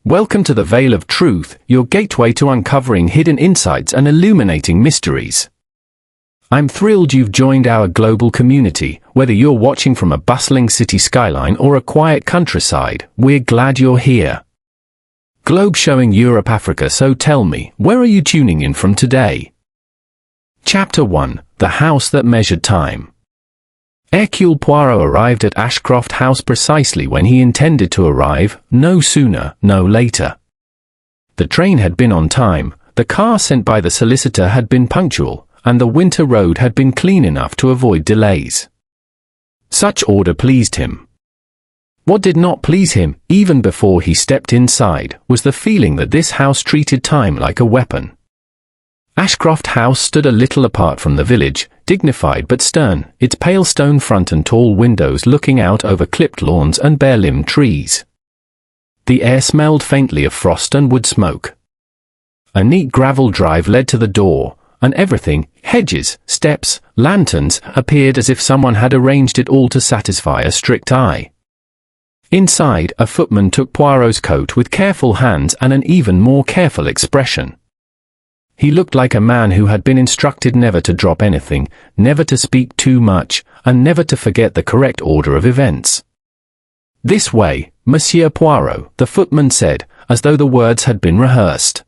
Welcome to the Veil of Truth, your gateway to uncovering hidden insights and illuminating mysteries. I'm thrilled you've joined our global community. Whether you're watching from a bustling city skyline or a quiet countryside, we're glad you're here. Globe showing Europe, Africa, so tell me, where are you tuning in from today? Chapter 1, The House That Measured Time. Hercule Poirot arrived at Ashcroft House precisely when he intended to arrive, no sooner, no later. The train had been on time, the car sent by the solicitor had been punctual, and the winter road had been clean enough to avoid delays. Such order pleased him. What did not please him, even before he stepped inside, was the feeling that this house treated time like a weapon. Ashcroft House stood a little apart from the village, dignified but stern, its pale stone front and tall windows looking out over clipped lawns and bare-limbed trees. The air smelled faintly of frost and wood smoke. A neat gravel drive led to the door, and everything, hedges, steps, lanterns, appeared as if someone had arranged it all to satisfy a strict eye. Inside, a footman took Poirot's coat with careful hands and an even more careful expression. He looked like a man who had been instructed never to drop anything, never to speak too much, and never to forget the correct order of events. "This way, Monsieur Poirot," the footman said, as though the words had been rehearsed.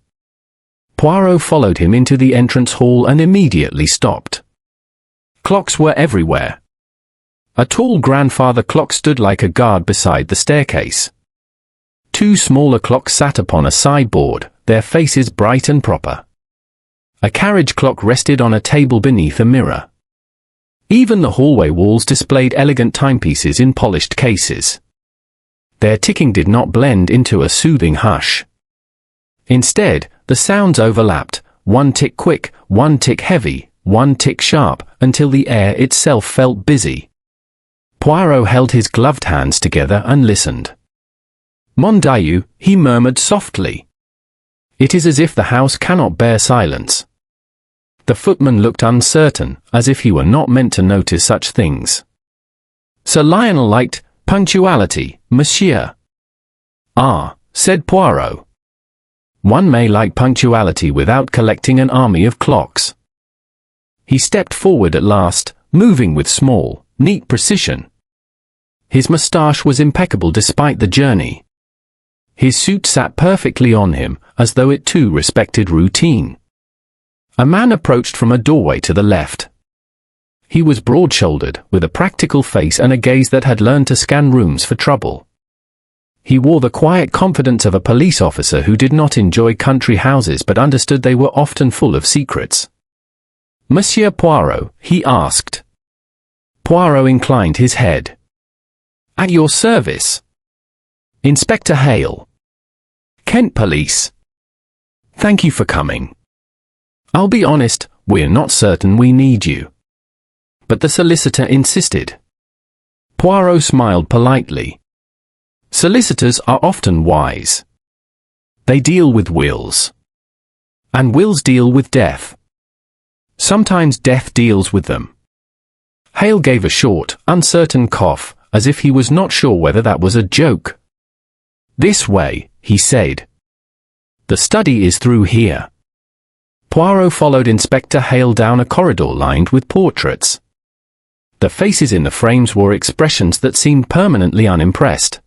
Poirot followed him into the entrance hall and immediately stopped. Clocks were everywhere. A tall grandfather clock stood like a guard beside the staircase. Two smaller clocks sat upon a sideboard, their faces bright and proper. A carriage clock rested on a table beneath a mirror. Even the hallway walls displayed elegant timepieces in polished cases. Their ticking did not blend into a soothing hush. Instead, the sounds overlapped, one tick quick, one tick heavy, one tick sharp, until the air itself felt busy. Poirot held his gloved hands together and listened. "Mon Dieu," he murmured softly. "It is as if the house cannot bear silence." The footman looked uncertain, as if he were not meant to notice such things. "Sir Lionel liked punctuality, monsieur." "Ah," said Poirot. "One may like punctuality without collecting an army of clocks." He stepped forward at last, moving with small, neat precision. His moustache was impeccable despite the journey. His suit sat perfectly on him, as though it too respected routine. A man approached from a doorway to the left. He was broad-shouldered, with a practical face and a gaze that had learned to scan rooms for trouble. He wore the quiet confidence of a police officer who did not enjoy country houses but understood they were often full of secrets. "Monsieur Poirot?" he asked. Poirot inclined his head. "At your service." "Inspector Hale. Kent Police. Thank you for coming. I'll be honest, we're not certain we need you." But the solicitor insisted. Poirot smiled politely. Solicitors are often wise. They deal with wills. And wills deal with death. Sometimes death deals with them. Hale gave a short, uncertain cough, as if he was not sure whether that was a joke. "This way," he said. "The study is through here." Poirot followed Inspector Hale down a corridor lined with portraits. The faces in the frames wore expressions that seemed permanently unimpressed.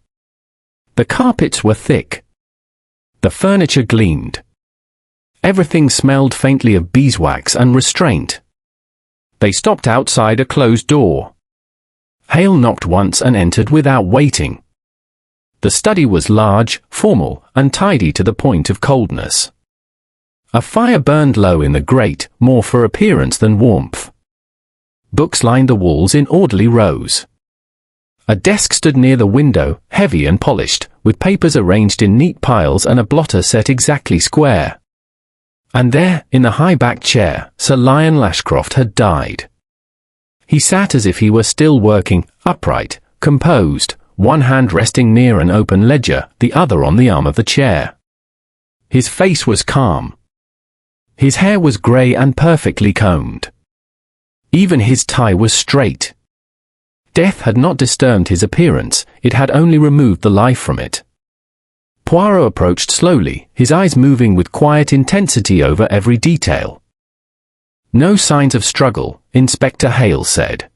The carpets were thick. The furniture gleamed. Everything smelled faintly of beeswax and restraint. They stopped outside a closed door. Hale knocked once and entered without waiting. The study was large, formal, and tidy to the point of coldness. A fire burned low in the grate, more for appearance than warmth. Books lined the walls in orderly rows. A desk stood near the window, heavy and polished, with papers arranged in neat piles and a blotter set exactly square. And there, in the high-backed chair, Sir Lionel Ashcroft had died. He sat as if he were still working, upright, composed, one hand resting near an open ledger, the other on the arm of the chair. His face was calm. His hair was grey and perfectly combed. Even his tie was straight. Death had not disturbed his appearance, it had only removed the life from it. Poirot approached slowly, his eyes moving with quiet intensity over every detail. "No signs of struggle," Inspector Hale said.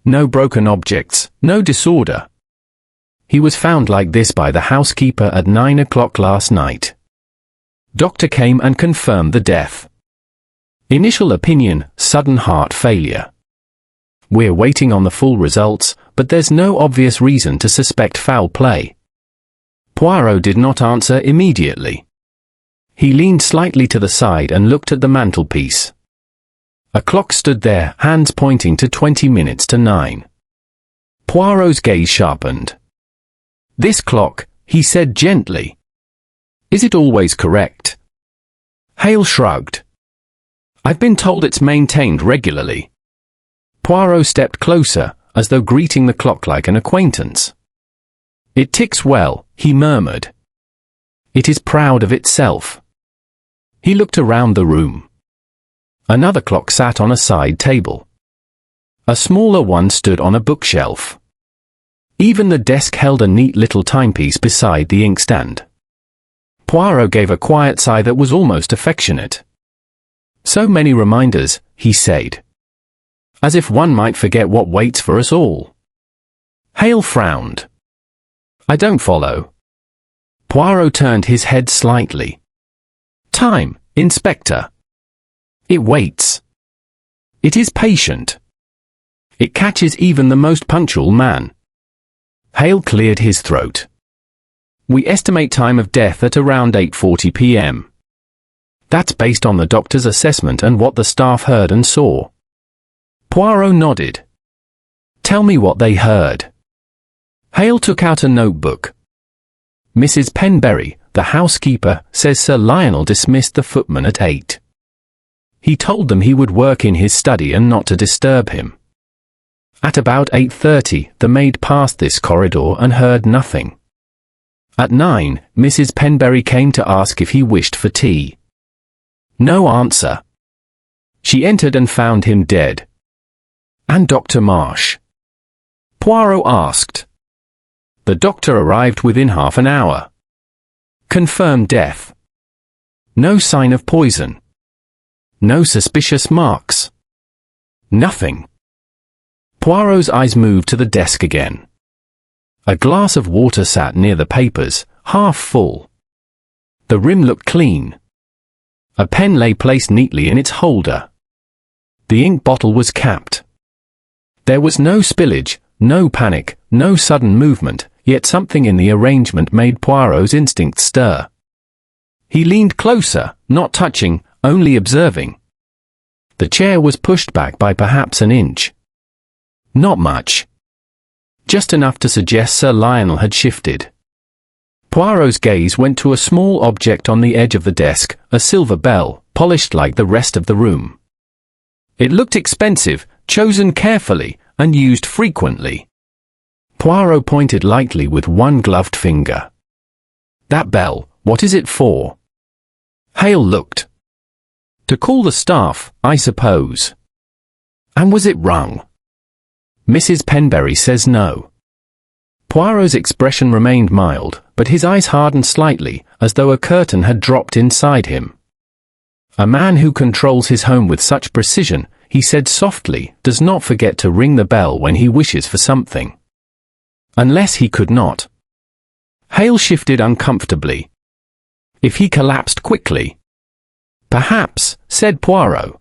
"No broken objects, no disorder. He was found like this by the housekeeper at 9 o'clock last night. Doctor came and confirmed the death. Initial opinion, sudden heart failure. We're waiting on the full results, but there's no obvious reason to suspect foul play." Poirot did not answer immediately. He leaned slightly to the side and looked at the mantelpiece. A clock stood there, hands pointing to 20 minutes to 9. Poirot's gaze sharpened. "This clock," he said gently. "Is it always correct?" Hale shrugged. "I've been told it's maintained regularly." Poirot stepped closer, as though greeting the clock like an acquaintance. "It ticks well," he murmured. "It is proud of itself." He looked around the room. Another clock sat on a side table. A smaller one stood on a bookshelf. Even the desk held a neat little timepiece beside the inkstand. Poirot gave a quiet sigh that was almost affectionate. "So many reminders," he said. "As if one might forget what waits for us all." Hale frowned. "I don't follow." Poirot turned his head slightly. "Time, Inspector. It waits. It is patient. It catches even the most punctual man." Hale cleared his throat. "We estimate time of death at around 8:40 p.m. That's based on the doctor's assessment and what the staff heard and saw." Poirot nodded. "Tell me what they heard." Hale took out a notebook. "Mrs. Penberry, the housekeeper, says Sir Lionel dismissed the footman at 8. He told them he would work in his study and not to disturb him. At about 8:30, the maid passed this corridor and heard nothing. At 9, Mrs. Penberry came to ask if he wished for tea. No answer. She entered and found him dead." "And Dr. Marsh?" Poirot asked. "The doctor arrived within half an hour. Confirmed death. No sign of poison. No suspicious marks. Nothing." Poirot's eyes moved to the desk again. A glass of water sat near the papers, half full. The rim looked clean. A pen lay placed neatly in its holder. The ink bottle was capped. There was no spillage, no panic, no sudden movement, yet something in the arrangement made Poirot's instincts stir. He leaned closer, not touching, only observing. The chair was pushed back by perhaps an inch. Not much. Just enough to suggest Sir Lionel had shifted. Poirot's gaze went to a small object on the edge of the desk, a silver bell, polished like the rest of the room. It looked expensive, chosen carefully, and used frequently. Poirot pointed lightly with one gloved finger. "That bell, what is it for?" Hale looked. "To call the staff, I suppose." "And was it rung?" "Mrs. Penberry says no." Poirot's expression remained mild, but his eyes hardened slightly, as though a curtain had dropped inside him. "A man who controls his home with such precision," he said softly, "does not forget to ring the bell when he wishes for something. Unless he could not." Hale shifted uncomfortably. "If he collapsed quickly?" "Perhaps," said Poirot.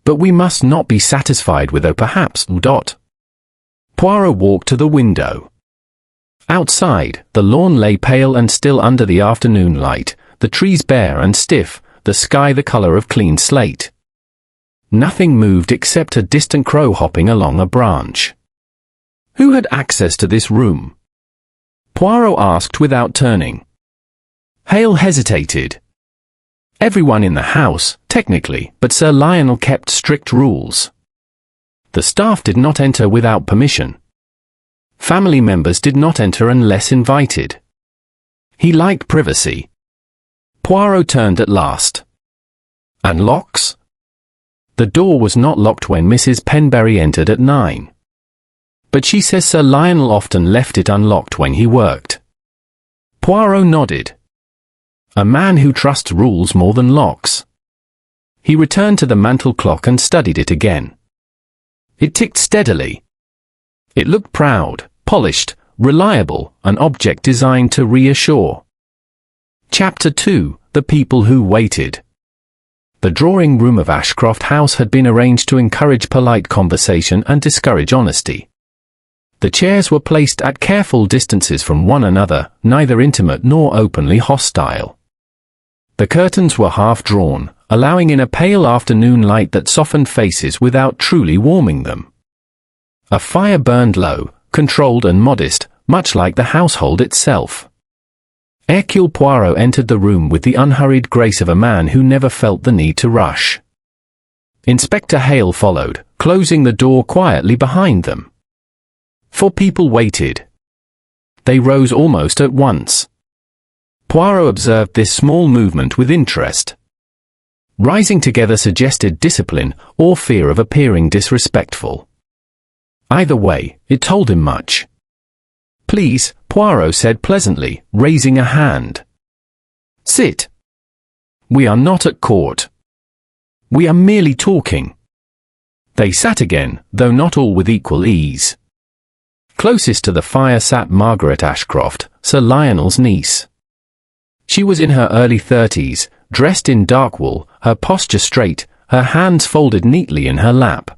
"But we must not be satisfied with a perhaps. Poirot walked to the window. Outside, the lawn lay pale and still under the afternoon light, the trees bare and stiff, the sky the color of clean slate. Nothing moved except a distant crow hopping along a branch. Who had access to this room? Poirot asked without turning. Hale hesitated. Everyone in the house, technically, but Sir Lionel kept strict rules. The staff did not enter without permission. Family members did not enter unless invited. He liked privacy. Poirot turned at last. And locks? The door was not locked when Mrs. Penberry entered at 9. But she says Sir Lionel often left it unlocked when he worked. Poirot nodded. A man who trusts rules more than locks. He returned to the mantel clock and studied it again. It ticked steadily. It looked proud, polished, reliable, an object designed to reassure. Chapter 2: The People Who Waited. The drawing room of Ashcroft House had been arranged to encourage polite conversation and discourage honesty. The chairs were placed at careful distances from one another, neither intimate nor openly hostile. The curtains were half drawn, allowing in a pale afternoon light that softened faces without truly warming them. A fire burned low, controlled and modest, much like the household itself. Hercule Poirot entered the room with the unhurried grace of a man who never felt the need to rush. Inspector Hale followed, closing the door quietly behind them. 4 people waited. They rose almost at once. Poirot observed this small movement with interest. Rising together suggested discipline or fear of appearing disrespectful. Either way, it told him much. "Please," Poirot said pleasantly, raising a hand. "Sit. We are not at court. We are merely talking." They sat again, though not all with equal ease. Closest to the fire sat Margaret Ashcroft, Sir Lionel's niece. She was in her early 30s, dressed in dark wool, her posture straight, her hands folded neatly in her lap.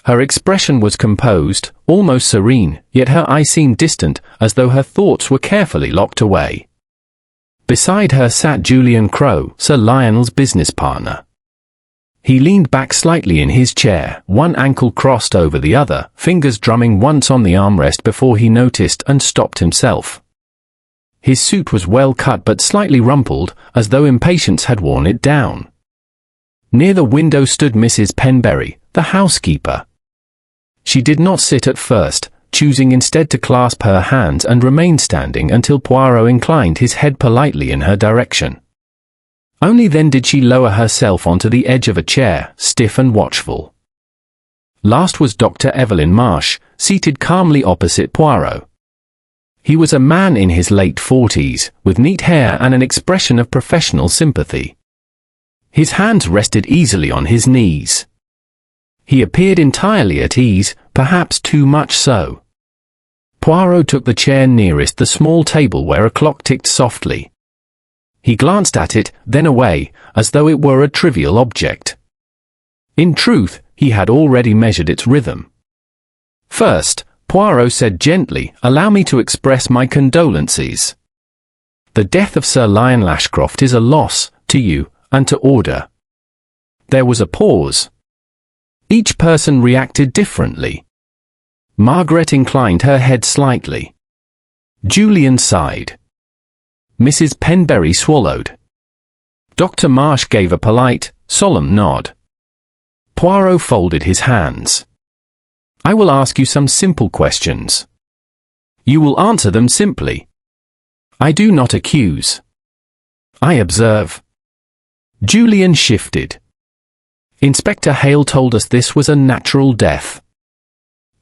Her expression was composed, almost serene, yet her eyes seemed distant, as though her thoughts were carefully locked away. Beside her sat Julian Crowe, Sir Lionel's business partner. He leaned back slightly in his chair, one ankle crossed over the other, fingers drumming once on the armrest before he noticed and stopped himself. His suit was well cut but slightly rumpled, as though impatience had worn it down. Near the window stood Mrs. Penberry, the housekeeper. She did not sit at first, choosing instead to clasp her hands and remain standing until Poirot inclined his head politely in her direction. Only then did she lower herself onto the edge of a chair, stiff and watchful. Last was Dr. Evelyn Marsh, seated calmly opposite Poirot. He was a man in his late 40s, with neat hair and an expression of professional sympathy. His hands rested easily on his knees. He appeared entirely at ease, perhaps too much so. Poirot took the chair nearest the small table where a clock ticked softly. He glanced at it, then away, as though it were a trivial object. In truth, he had already measured its rhythm. "First," Poirot said gently, "allow me to express my condolences. The death of Sir Lionel Ashcroft is a loss, to you, and to order." There was a pause. Each person reacted differently. Margaret inclined her head slightly. Julian sighed. Mrs. Penberry swallowed. Dr. Marsh gave a polite, solemn nod. Poirot folded his hands. "I will ask you some simple questions. You will answer them simply. I do not accuse. I observe." Julian shifted. "Inspector Hale told us this was a natural death."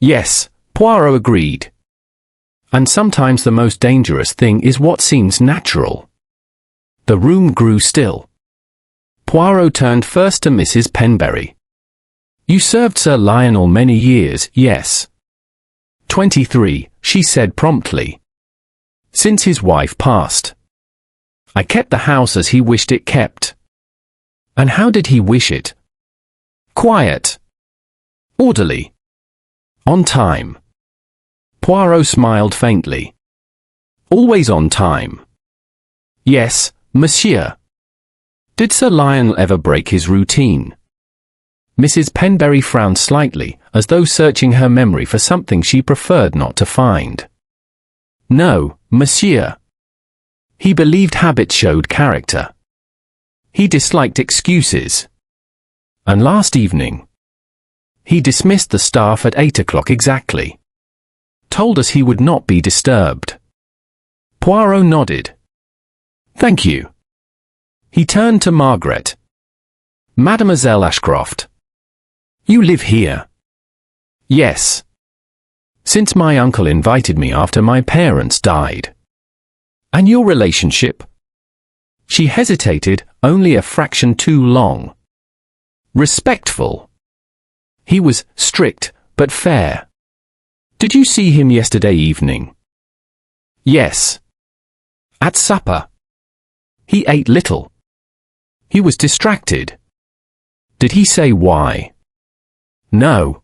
"Yes," Poirot agreed. "And sometimes the most dangerous thing is what seems natural." The room grew still. Poirot turned first to Mrs. Penberry. "You served Sir Lionel many years, yes?" 23, she said promptly. "Since his wife passed. I kept the house as he wished it kept." "And how did he wish it?" "Quiet. Orderly. On time." Poirot smiled faintly. "Always on time?" "Yes, monsieur." "Did Sir Lionel ever break his routine?" Mrs. Penberry frowned slightly, as though searching her memory for something she preferred not to find. "No, monsieur. He believed habit showed character. He disliked excuses. And last evening, he dismissed the staff at 8 o'clock exactly. Told us he would not be disturbed." Poirot nodded. "Thank you." He turned to Margaret. "Mademoiselle Ashcroft. You live here?" "Yes. Since my uncle invited me after my parents died." And your relationship? She hesitated, only a fraction too long. Respectful. He was strict, but fair. Did you see him yesterday evening? Yes. At supper. He ate little. He was distracted. Did he say why? No.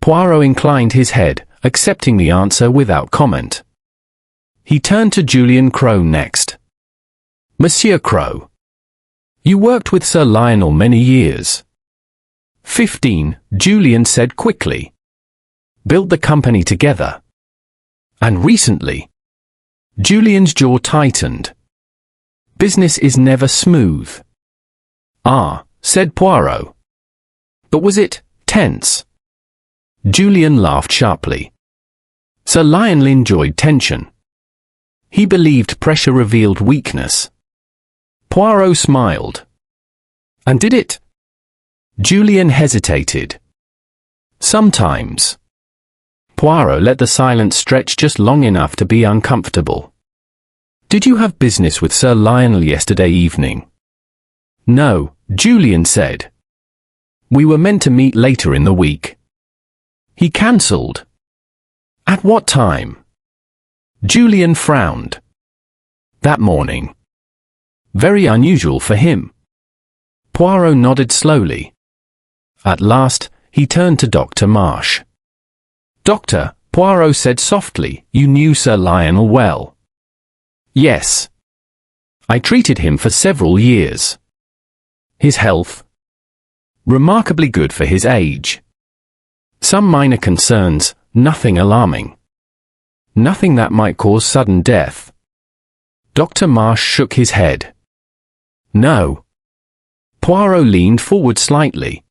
Poirot inclined his head, accepting the answer without comment. He turned to Julian Crowe next. Monsieur Crowe. You worked with Sir Lionel many years. 15, Julian said quickly. Built the company together. And recently. Julian's jaw tightened. Business is never smooth. Ah, said Poirot. But was it tense? Julian laughed sharply. Sir Lionel enjoyed tension. He believed pressure revealed weakness. Poirot smiled. And did it? Julian hesitated. Sometimes. Poirot let the silence stretch just long enough to be uncomfortable. Did you have business with Sir Lionel yesterday evening? No, Julian said. We were meant to meet later in the week. He cancelled. At what time? Julian frowned. That morning. Very unusual for him. Poirot nodded slowly. At last, he turned to Dr. Marsh. Doctor, Poirot said softly, you knew Sir Lionel well. Yes. I treated him for several years. His health? Remarkably good for his age. Some minor concerns, nothing alarming. Nothing that might cause sudden death. Dr. Marsh shook his head. No. Poirot leaned forward slightly.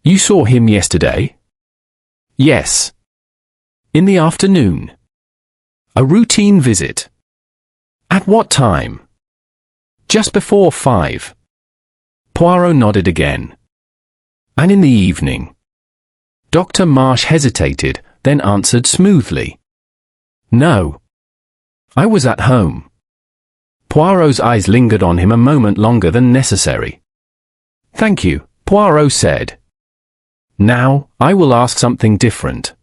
You saw him yesterday? Yes. In the afternoon. A routine visit. At what time? Just before 5. Poirot nodded again. And in the evening? Dr. Marsh hesitated, then answered smoothly. No. I was at home. Poirot's eyes lingered on him a moment longer than necessary. Thank you, Poirot said. Now, I will ask something different.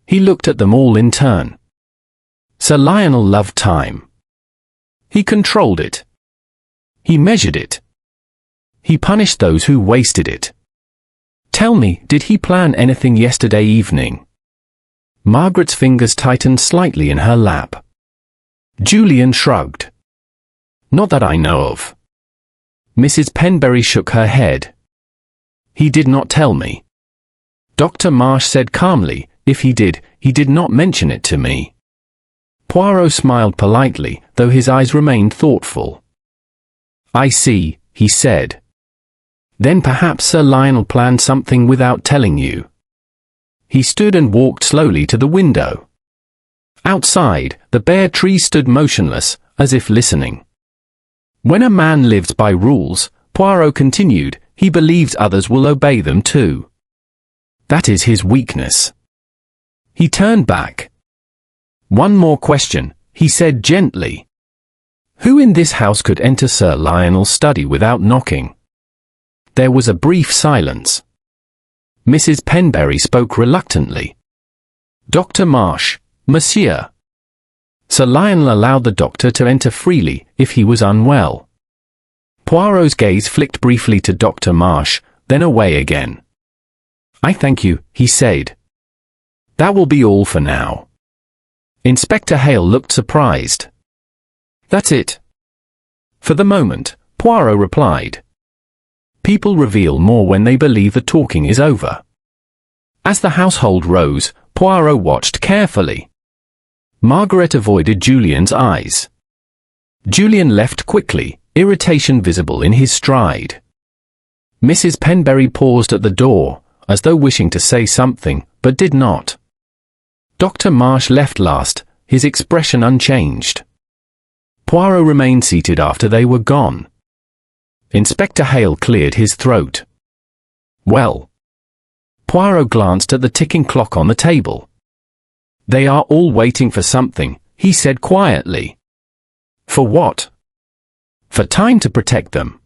He looked at them all in turn. Sir Lionel loved time. He controlled it. He measured it. He punished those who wasted it. Tell me, did he plan anything yesterday evening? Margaret's fingers tightened slightly in her lap. Julian shrugged. Not that I know of. Mrs. Penberry shook her head. He did not tell me. Dr. Marsh said calmly, if he did not mention it to me. Poirot smiled politely, though his eyes remained thoughtful. I see, he said. Then perhaps Sir Lionel planned something without telling you. He stood and walked slowly to the window. Outside, the bare trees stood motionless, as if listening. When a man lives by rules, Poirot continued, he believes others will obey them too. That is his weakness. He turned back. One more question, he said gently. Who in this house could enter Sir Lionel's study without knocking? There was a brief silence. Mrs. Penberry spoke reluctantly. Dr. Marsh, Monsieur. Sir Lionel allowed the doctor to enter freely, if he was unwell. Poirot's gaze flicked briefly to Dr. Marsh, then away again. I thank you, he said. That will be all for now. Inspector Hale looked surprised. That's it. For the moment, Poirot replied. People reveal more when they believe the talking is over. As the household rose, Poirot watched carefully. Margaret avoided Julian's eyes. Julian left quickly, irritation visible in his stride. Mrs. Penberry paused at the door, as though wishing to say something, but did not. Dr. Marsh left last, his expression unchanged. Poirot remained seated after they were gone. Inspector Hale cleared his throat. Well. Poirot glanced at the ticking clock on the table. They are all waiting for something, he said quietly. For what? For time to protect them.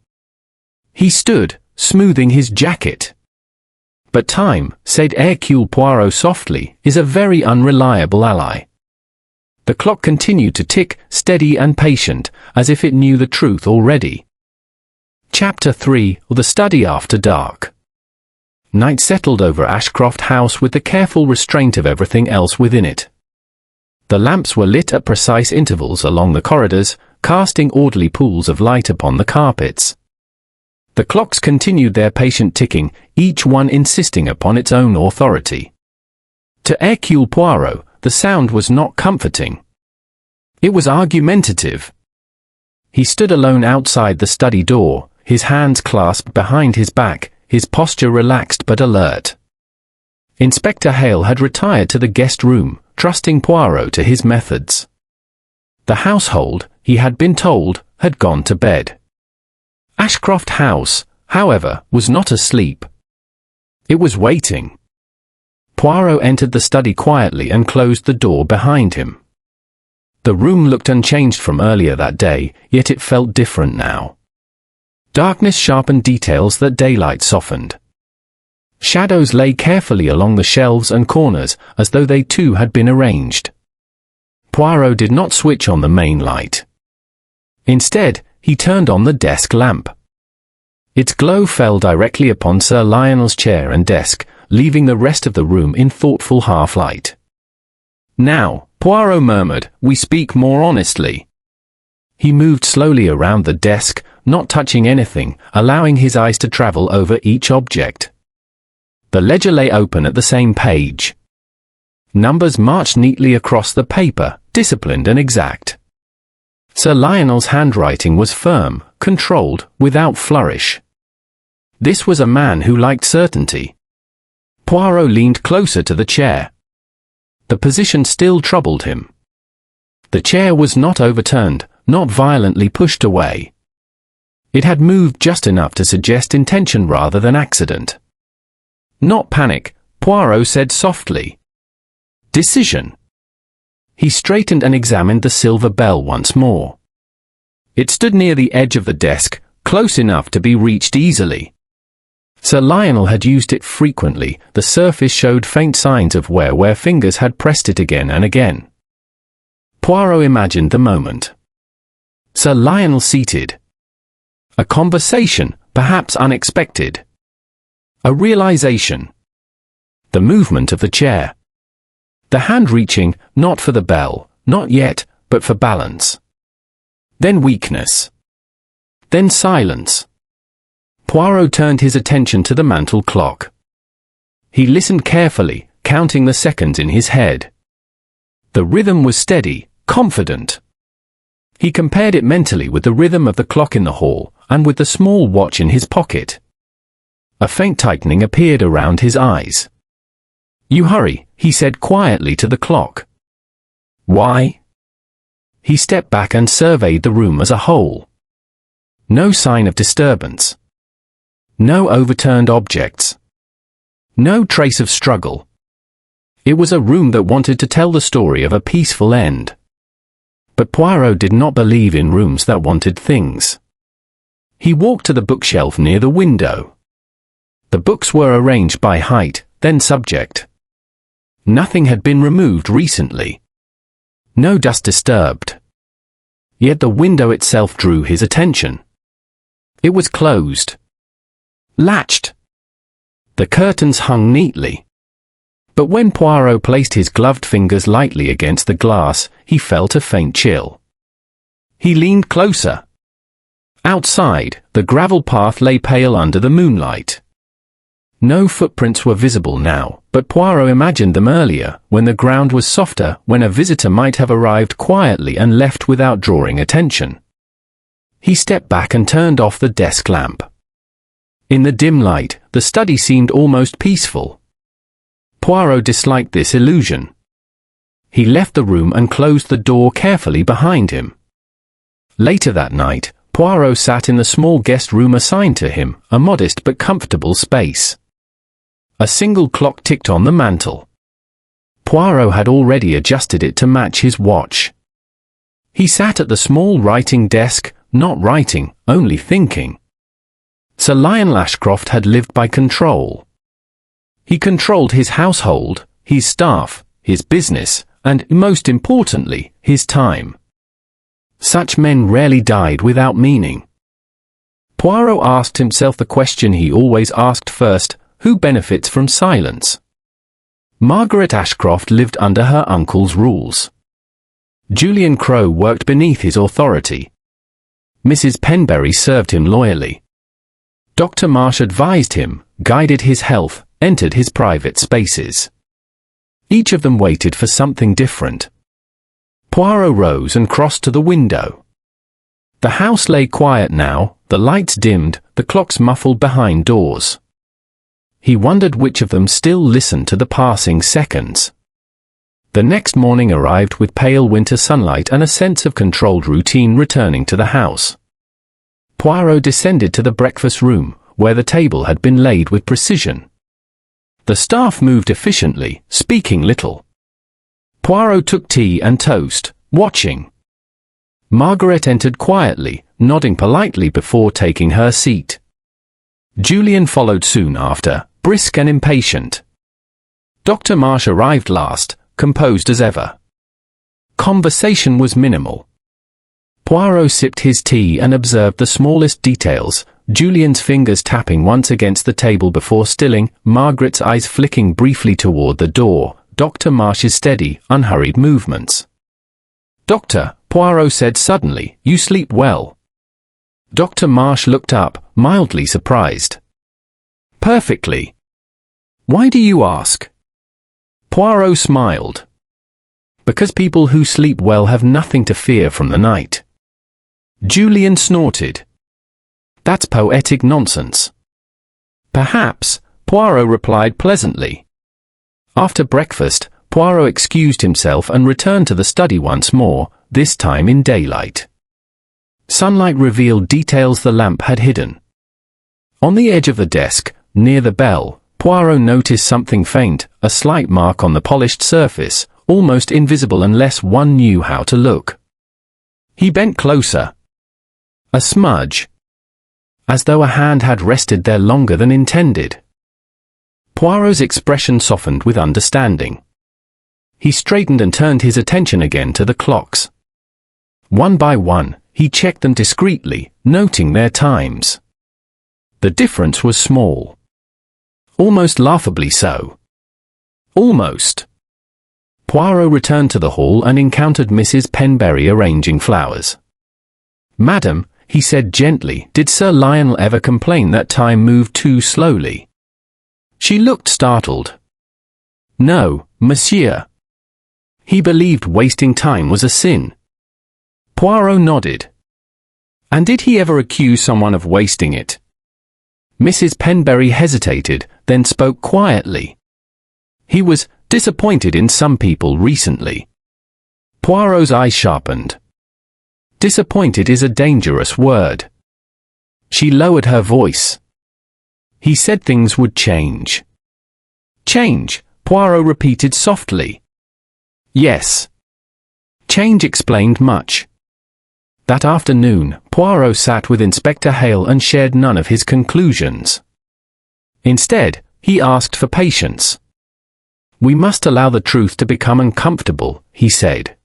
He stood, smoothing his jacket. But time, said Hercule Poirot softly, is a very unreliable ally. The clock continued to tick, steady and patient, as if it knew the truth already. Chapter 3, The Study After Dark. Night settled over Ashcroft House with the careful restraint of everything else within it. The lamps were lit at precise intervals along the corridors, casting orderly pools of light upon the carpets. The clocks continued their patient ticking, each one insisting upon its own authority. To Hercule Poirot, the sound was not comforting. It was argumentative. He stood alone outside the study door, his hands clasped behind his back, his posture relaxed but alert. Inspector Hale had retired to the guest room, trusting Poirot to his methods. The household, he had been told, had gone to bed. Ashcroft House, however, was not asleep. It was waiting. Poirot entered the study quietly and closed the door behind him. The room looked unchanged from earlier that day, yet it felt different now. Darkness sharpened details that daylight softened. Shadows lay carefully along the shelves and corners, as though they too had been arranged. Poirot did not switch on the main light. Instead, he turned on the desk lamp. Its glow fell directly upon Sir Lionel's chair and desk, leaving the rest of the room in thoughtful half-light. Now, Poirot murmured, we speak more honestly. He moved slowly around the desk, not touching anything, allowing his eyes to travel over each object. The ledger lay open at the same page. Numbers marched neatly across the paper, disciplined and exact. Sir Lionel's handwriting was firm, controlled, without flourish. This was a man who liked certainty. Poirot leaned closer to the chair. The position still troubled him. The chair was not overturned, not violently pushed away. It had moved just enough to suggest intention rather than accident. Not panic, Poirot said softly. Decision. He straightened and examined the silver bell once more. It stood near the edge of the desk, close enough to be reached easily. Sir Lionel had used it frequently, the surface showed faint signs of wear where fingers had pressed it again and again. Poirot imagined the moment. Sir Lionel seated. A conversation, perhaps unexpected. A realization. The movement of the chair. The hand reaching, not for the bell, not yet, but for balance. Then weakness. Then silence. Poirot turned his attention to the mantel clock. He listened carefully, counting the seconds in his head. The rhythm was steady, confident. He compared it mentally with the rhythm of the clock in the hall, and with the small watch in his pocket. A faint tightening appeared around his eyes. You hurry, he said quietly to the clock. Why? He stepped back and surveyed the room as a whole. No sign of disturbance. No overturned objects. No trace of struggle. It was a room that wanted to tell the story of a peaceful end. But Poirot did not believe in rooms that wanted things. He walked to the bookshelf near the window. The books were arranged by height, then subject. Nothing had been removed recently. No dust disturbed. Yet the window itself drew his attention. It was closed. Latched. The curtains hung neatly. But when Poirot placed his gloved fingers lightly against the glass, he felt a faint chill. He leaned closer. Outside, the gravel path lay pale under the moonlight. No footprints were visible now, but Poirot imagined them earlier, when the ground was softer, when a visitor might have arrived quietly and left without drawing attention. He stepped back and turned off the desk lamp. In the dim light, the study seemed almost peaceful. Poirot disliked this illusion. He left the room and closed the door carefully behind him. Later that night, Poirot sat in the small guest room assigned to him, a modest but comfortable space. A single clock ticked on the mantel. Poirot had already adjusted it to match his watch. He sat at the small writing desk, not writing, only thinking. Sir Lionel Ashcroft had lived by control. He controlled his household, his staff, his business, and, most importantly, his time. Such men rarely died without meaning. Poirot asked himself the question he always asked first: who benefits from silence? Margaret Ashcroft lived under her uncle's rules. Julian Crowe worked beneath his authority. Mrs. Penberry served him loyally. Dr. Marsh advised him, guided his health, entered his private spaces. Each of them waited for something different. Poirot rose and crossed to the window. The house lay quiet now, the lights dimmed, the clocks muffled behind doors. He wondered which of them still listened to the passing seconds. The next morning arrived with pale winter sunlight and a sense of controlled routine returning to the house. Poirot descended to the breakfast room, where the table had been laid with precision. The staff moved efficiently, speaking little. Poirot took tea and toast, watching. Margaret entered quietly, nodding politely before taking her seat. Julian followed soon after, brisk and impatient. Dr. Marsh arrived last, composed as ever. Conversation was minimal. Poirot sipped his tea and observed the smallest details, Julian's fingers tapping once against the table before stilling, Margaret's eyes flicking briefly toward the door, Dr. Marsh's steady, unhurried movements. "Doctor," Poirot said suddenly, "you sleep well." Dr. Marsh looked up, mildly surprised. "Perfectly." "Why do you ask?" Poirot smiled. "Because people who sleep well have nothing to fear from the night." Julian snorted. "That's poetic nonsense." "Perhaps," Poirot replied pleasantly. After breakfast, Poirot excused himself and returned to the study once more, this time in daylight. Sunlight revealed details the lamp had hidden. On the edge of the desk, near the bell, Poirot noticed something faint, a slight mark on the polished surface, almost invisible unless one knew how to look. He bent closer. A smudge. As though a hand had rested there longer than intended. Poirot's expression softened with understanding. He straightened and turned his attention again to the clocks. One by one, he checked them discreetly, noting their times. The difference was small. Almost laughably so. Almost. Poirot returned to the hall and encountered Mrs. Penberry arranging flowers. "Madam," he said gently, "did Sir Lionel ever complain that time moved too slowly?" She looked startled. "No, monsieur. He believed wasting time was a sin." Poirot nodded. "And did he ever accuse someone of wasting it?" Mrs. Penberry hesitated, then spoke quietly. "He was disappointed in some people recently." Poirot's eyes sharpened. Disappointed is a dangerous word. She lowered her voice. "He said things would change." "Change," Poirot repeated softly. "Yes." Change explained much. That afternoon, Poirot sat with Inspector Hale and shared none of his conclusions. Instead, he asked for patience. "We must allow the truth to become uncomfortable," he said.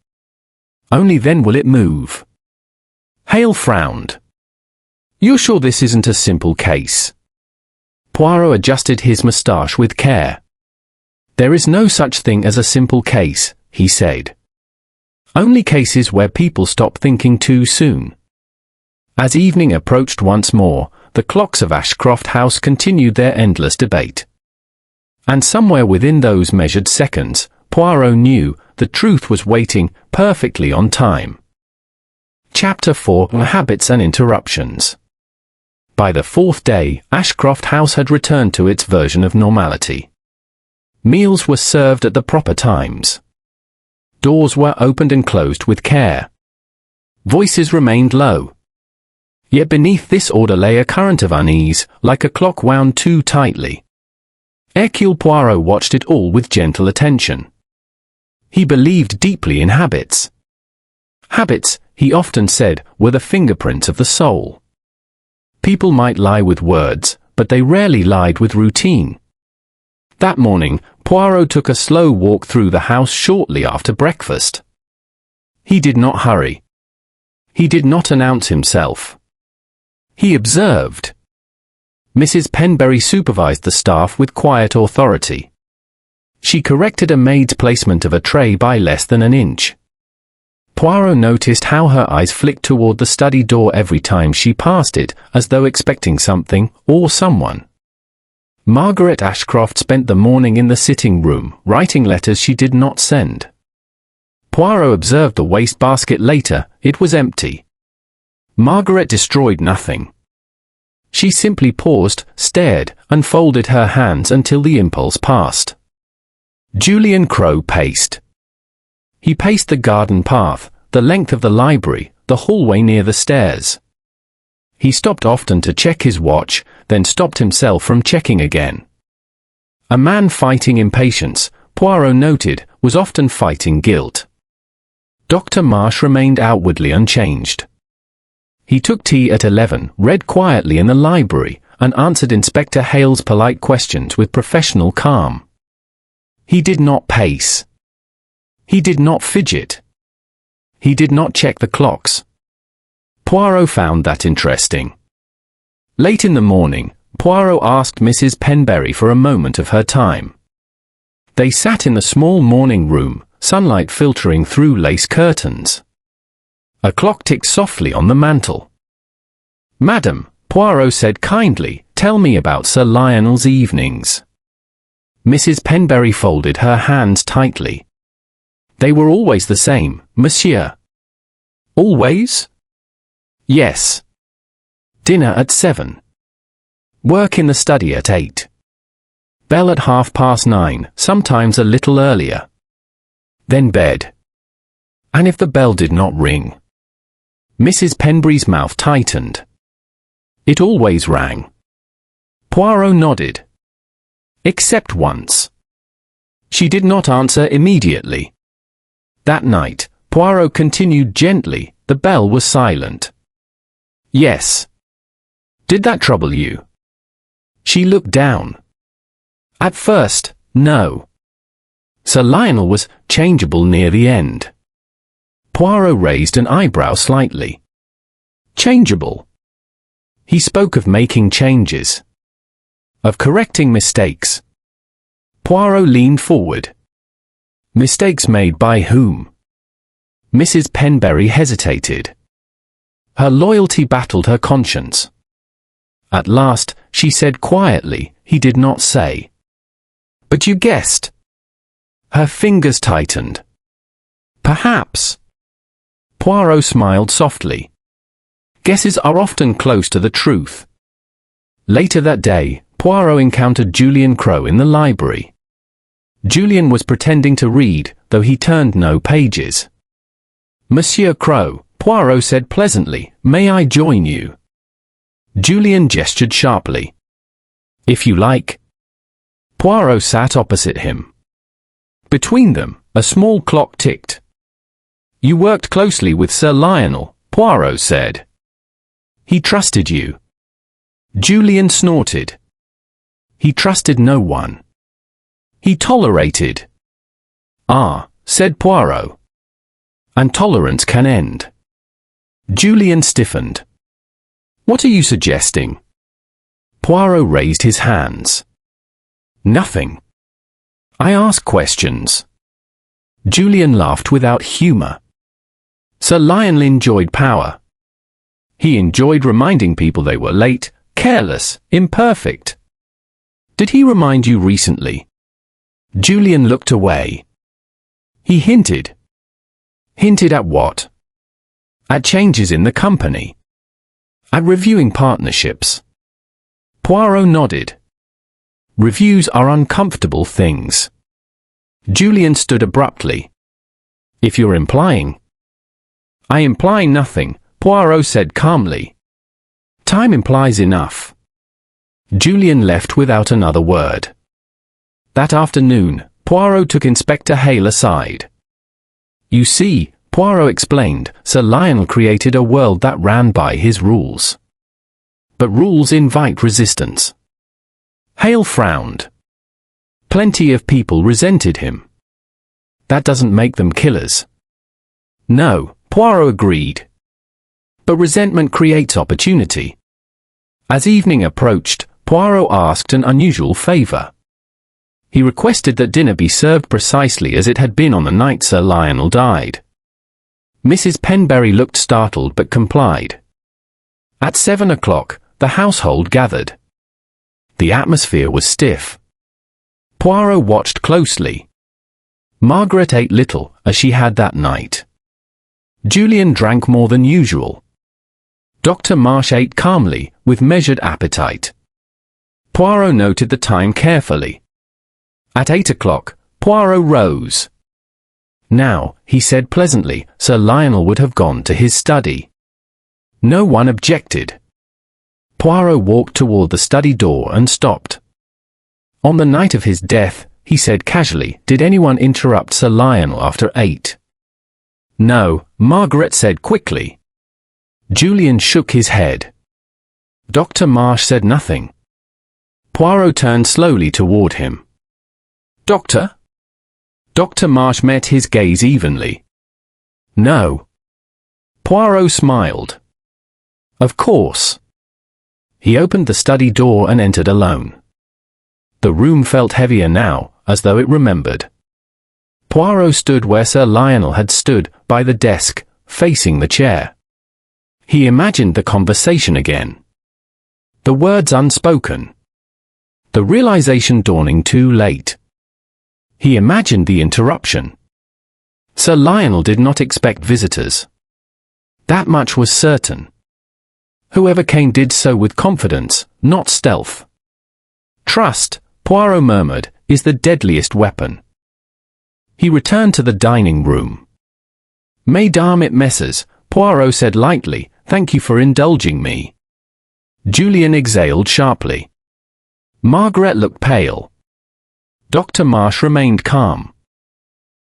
"Only then will it move." Hale frowned. "You're sure this isn't a simple case?" Poirot adjusted his moustache with care. "There is no such thing as a simple case," he said. "Only cases where people stop thinking too soon." As evening approached once more, the clocks of Ashcroft House continued their endless debate. And somewhere within those measured seconds, Poirot knew, the truth was waiting, perfectly on time. Chapter 4: Habits and Interruptions. By the fourth day, Ashcroft House had returned to its version of normality. Meals were served at the proper times. Doors were opened and closed with care. Voices remained low. Yet beneath this order lay a current of unease, like a clock wound too tightly. Hercule Poirot watched it all with gentle attention. He believed deeply in habits. Habits, he often said, were the fingerprints of the soul. People might lie with words, but they rarely lied with routine. That morning, Poirot took a slow walk through the house shortly after breakfast. He did not hurry. He did not announce himself. He observed. Mrs. Penberry supervised the staff with quiet authority. She corrected a maid's placement of a tray by less than an inch. Poirot noticed how her eyes flicked toward the study door every time she passed it, as though expecting something, or someone. Margaret Ashcroft spent the morning in the sitting room, writing letters she did not send. Poirot observed the wastebasket later. It was empty. Margaret destroyed nothing. She simply paused, stared, and folded her hands until the impulse passed. Julian Crowe paced. He paced the garden path, the length of the library, the hallway near the stairs. He stopped often to check his watch, then stopped himself from checking again. A man fighting impatience, Poirot noted, was often fighting guilt. Dr. Marsh remained outwardly unchanged. He took tea at 11, read quietly in the library, and answered Inspector Hale's polite questions with professional calm. He did not pace. He did not fidget. He did not check the clocks. Poirot found that interesting. Late in the morning, Poirot asked Mrs. Penberry for a moment of her time. They sat in the small morning room, sunlight filtering through lace curtains. A clock ticked softly on the mantel. "Madam," Poirot said kindly, "tell me about Sir Lionel's evenings." Mrs. Penberry folded her hands tightly. "They were always the same, monsieur." "Always?" "Yes. Dinner at 7. Work in the study at 8. Bell at 9:30, sometimes a little earlier. Then bed. And if the bell did not ring?" Mrs. Penberry's mouth tightened. "It always rang." Poirot nodded. "Except once." She did not answer immediately. That night, Poirot continued gently. The bell was silent. "Yes. Did that trouble you?" She looked down. "At first, no." Sir Lionel was changeable near the end. Poirot raised an eyebrow slightly. "Changeable?" He spoke of making changes. Of correcting mistakes. Poirot leaned forward. "Mistakes made by whom?" Mrs. Penberry hesitated. Her loyalty battled her conscience. At last, she said quietly, "He did not say." "But you guessed." Her fingers tightened. "Perhaps." Poirot smiled softly. Guesses are often close to the truth. Later that day, Poirot encountered Julian Crowe in the library. Julian was pretending to read, though he turned no pages. "Monsieur Crowe," Poirot said pleasantly, "may I join you?" Julian gestured sharply. "If you like." Poirot sat opposite him. Between them, a small clock ticked. "You worked closely with Sir Lionel," Poirot said. "He trusted you." Julian snorted. "He trusted no one. He tolerated." "Ah," said Poirot. "And tolerance can end." Julian stiffened. "What are you suggesting?" Poirot raised his hands. "Nothing. I ask questions." Julian laughed without humor. Sir Lionel enjoyed power. He enjoyed reminding people they were late, careless, imperfect. "Did he remind you recently?" Julian looked away. He hinted. Hinted at what? At changes in the company. At reviewing partnerships. Poirot nodded. Reviews are uncomfortable things. Julian stood abruptly. "If you're implying..." "I imply nothing," Poirot said calmly. "Time implies enough." Julian left without another word. That afternoon, Poirot took Inspector Hale aside. "You see," Poirot explained, Sir Lionel created a world that ran by his rules. But rules invite resistance. Hale frowned. Plenty of people resented him. That doesn't make them killers. No, Poirot agreed. But resentment creates opportunity. As evening approached, Poirot asked an unusual favour. He requested that dinner be served precisely as it had been on the night Sir Lionel died. Mrs. Penberry looked startled but complied. At 7 o'clock, the household gathered. The atmosphere was stiff. Poirot watched closely. Margaret ate little, as she had that night. Julian drank more than usual. Dr. Marsh ate calmly, with measured appetite. Poirot noted the time carefully. At 8 o'clock, Poirot rose. Now, he said pleasantly, Sir Lionel would have gone to his study. No one objected. Poirot walked toward the study door and stopped. On the night of his death, he said casually, did anyone interrupt Sir Lionel after 8? No, Margaret said quickly. Julian shook his head. Dr. Marsh said nothing. Poirot turned slowly toward him. Doctor? Dr. Marsh met his gaze evenly. No. Poirot smiled. Of course. He opened the study door and entered alone. The room felt heavier now, as though it remembered. Poirot stood where Sir Lionel had stood, by the desk, facing the chair. He imagined the conversation again. The words unspoken. The realization dawning too late. He imagined the interruption. Sir Lionel did not expect visitors. That much was certain. Whoever came did so with confidence, not stealth. Trust, Poirot murmured, is the deadliest weapon. He returned to the dining room. Mesdames et messieurs, Poirot said lightly, thank you for indulging me. Julian exhaled sharply. Margaret looked pale. Dr. Marsh remained calm.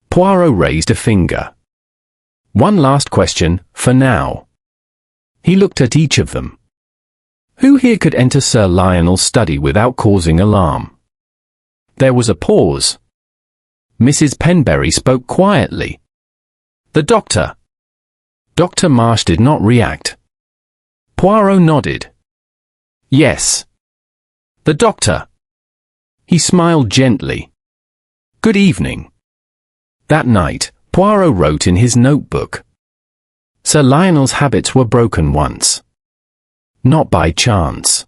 Poirot raised a finger. One last question, for now. He looked at each of them. Who here could enter Sir Lionel's study without causing alarm? There was a pause. Mrs. Penberry spoke quietly. The doctor. Dr. Marsh did not react. Poirot nodded. Yes. The doctor. He smiled gently. Good evening. That night, Poirot wrote in his notebook. Sir Lionel's habits were broken once. Not by chance.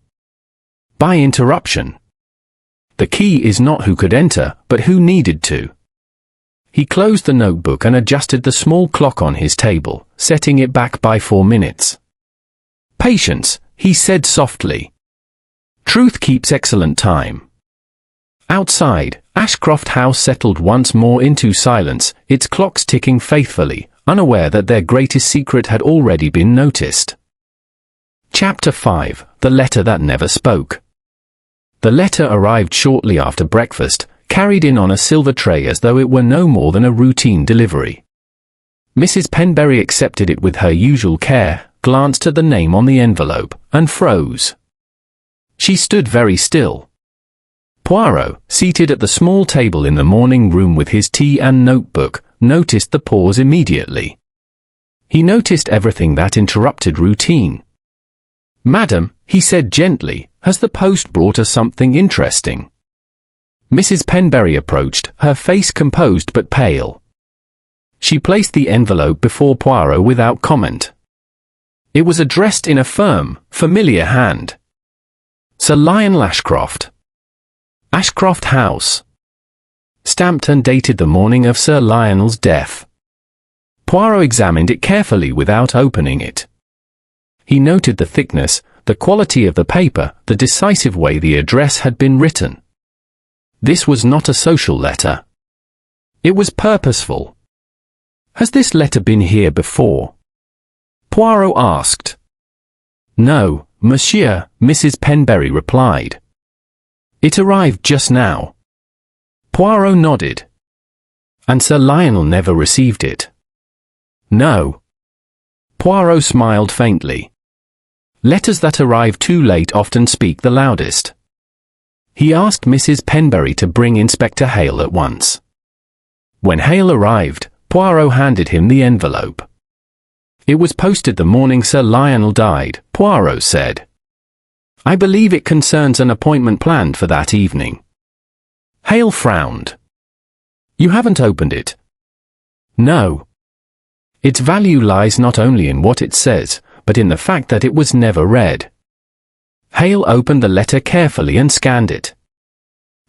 By interruption. The key is not who could enter, but who needed to. He closed the notebook and adjusted the small clock on his table, setting it back by 4 minutes. Patience, he said softly. Truth keeps excellent time. Outside, Ashcroft House settled once more into silence, its clocks ticking faithfully, unaware that their greatest secret had already been noticed. Chapter 5, The Letter That Never Spoke. The letter arrived shortly after breakfast, carried in on a silver tray as though it were no more than a routine delivery. Mrs. Penberry accepted it with her usual care, glanced at the name on the envelope, and froze. She stood very still. Poirot, seated at the small table in the morning room with his tea and notebook, noticed the pause immediately. He noticed everything that interrupted routine. Madam, he said gently, has the post brought us something interesting? Mrs. Penberry approached, her face composed but pale. She placed the envelope before Poirot without comment. It was addressed in a firm, familiar hand. Sir Lionel Ashcroft. Ashcroft House. Stamped and dated the morning of Sir Lionel's death. Poirot examined it carefully without opening it. He noted the thickness, the quality of the paper, the decisive way the address had been written. This was not a social letter. It was purposeful. Has this letter been here before? Poirot asked. No, monsieur, Mrs. Penberry replied. It arrived just now. Poirot nodded. And Sir Lionel never received it. No. Poirot smiled faintly. Letters that arrive too late often speak the loudest. He asked Mrs. Penberry to bring Inspector Hale at once. When Hale arrived, Poirot handed him the envelope. It was posted the morning Sir Lionel died, Poirot said. I believe it concerns an appointment planned for that evening. Hale frowned. You haven't opened it? No. Its value lies not only in what it says, but in the fact that it was never read. Hale opened the letter carefully and scanned it.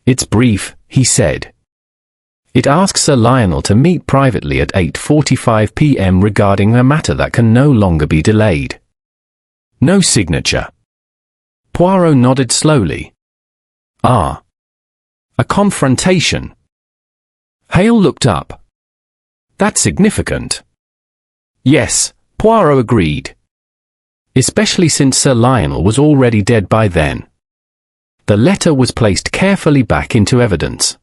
It's brief, he said. It asks Sir Lionel to meet privately at 8:45 p.m. regarding a matter that can no longer be delayed. No signature. Poirot nodded slowly. Ah. A confrontation. Hale looked up. That's significant. Yes, Poirot agreed. Especially since Sir Lionel was already dead by then. The letter was placed carefully back into evidence.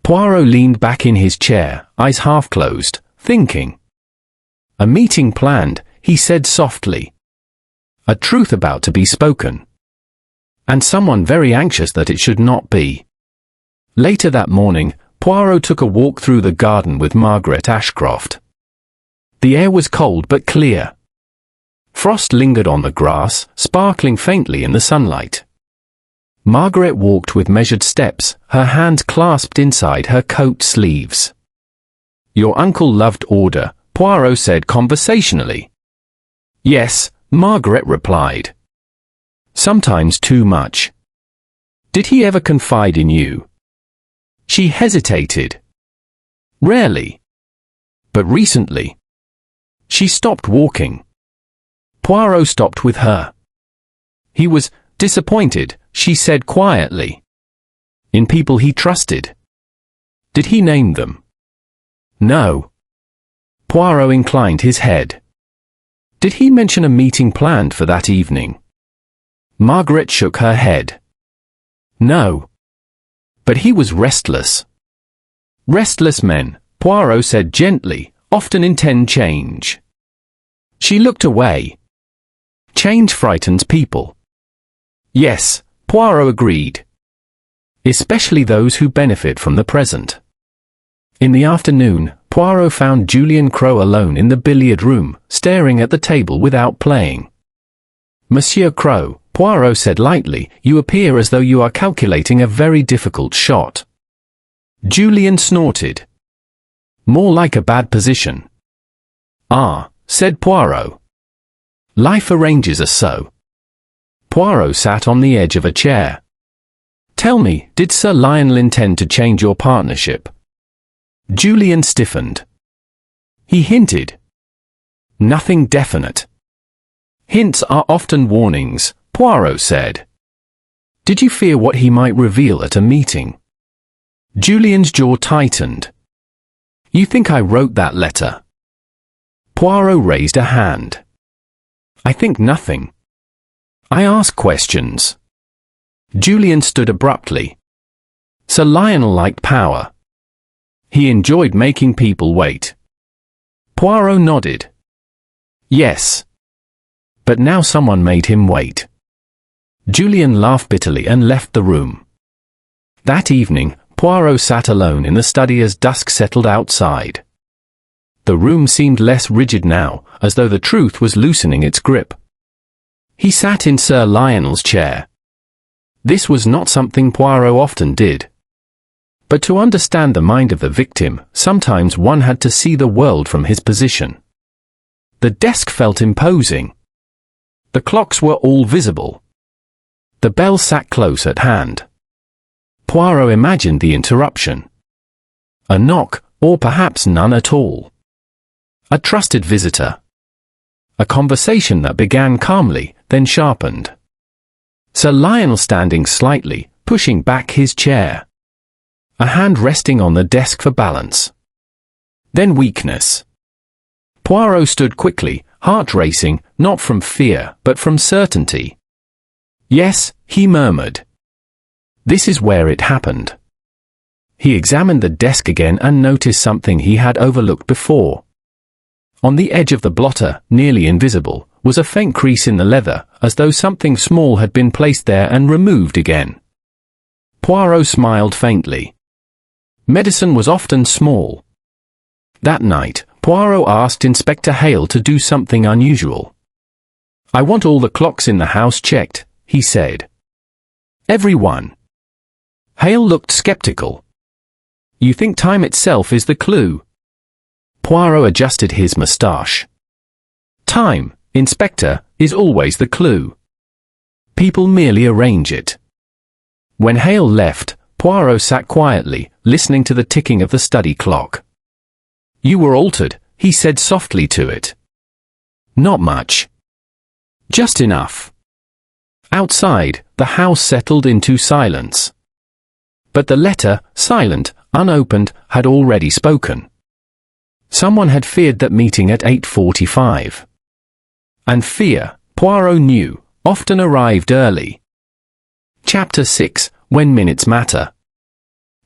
Poirot leaned back in his chair, eyes half closed, thinking. A meeting planned, he said softly. A truth about to be spoken. And someone very anxious that it should not be. Later that morning, Poirot took a walk through the garden with Margaret Ashcroft. The air was cold but clear. Frost lingered on the grass, sparkling faintly in the sunlight. Margaret walked with measured steps, her hands clasped inside her coat sleeves. Your uncle loved order, Poirot said conversationally. Yes, Margaret replied. Sometimes too much. Did he ever confide in you? She hesitated. Rarely. But recently. She stopped walking. Poirot stopped with her. He was disappointed, she said quietly. In people he trusted. Did he name them? No. Poirot inclined his head. Did he mention a meeting planned for that evening? Margaret shook her head. No. But he was restless. Restless men, Poirot said gently, often intend change. She looked away. Change frightens people. Yes, Poirot agreed. Especially those who benefit from the present. In the afternoon, Poirot found Julian Crowe alone in the billiard room, staring at the table without playing. Monsieur Crowe, Poirot said lightly, you appear as though you are calculating a very difficult shot. Julian snorted. More like a bad position. Ah, said Poirot. Life arranges us so. Poirot sat on the edge of a chair. Tell me, did Sir Lionel intend to change your partnership? Julian stiffened. He hinted. Nothing definite. Hints are often warnings, Poirot said. Did you fear what he might reveal at a meeting? Julian's jaw tightened. You think I wrote that letter? Poirot raised a hand. I think nothing. I ask questions. Julian stood abruptly. Sir Lionel liked power. He enjoyed making people wait. Poirot nodded. Yes. But now someone made him wait. Julian laughed bitterly and left the room. That evening, Poirot sat alone in the study as dusk settled outside. The room seemed less rigid now, as though the truth was loosening its grip. He sat in Sir Lionel's chair. This was not something Poirot often did. But to understand the mind of the victim, sometimes one had to see the world from his position. The desk felt imposing. The clocks were all visible. The bell sat close at hand. Poirot imagined the interruption. A knock, or perhaps none at all. A trusted visitor. A conversation that began calmly, then sharpened. Sir Lionel standing slightly, pushing back his chair. A hand resting on the desk for balance. Then weakness. Poirot stood quickly, heart racing, not from fear, but from certainty. Yes, he murmured. This is where it happened. He examined the desk again and noticed something he had overlooked before. On the edge of the blotter, nearly invisible, was a faint crease in the leather, as though something small had been placed there and removed again. Poirot smiled faintly. Medicine was often small. That night, Poirot asked Inspector Hale to do something unusual. "I want all the clocks in the house checked," he said. "Every one." Hale looked skeptical. "You think time itself is the clue?" Poirot adjusted his moustache. "Time, Inspector, is always the clue. People merely arrange it." When Hale left, Poirot sat quietly, listening to the ticking of the study clock. "You were altered," he said softly to it. "Not much. Just enough." Outside, the house settled into silence. But the letter, silent, unopened, had already spoken. Someone had feared that meeting at 8:45. And fear, Poirot knew, often arrived early. Chapter 6, When Minutes Matter.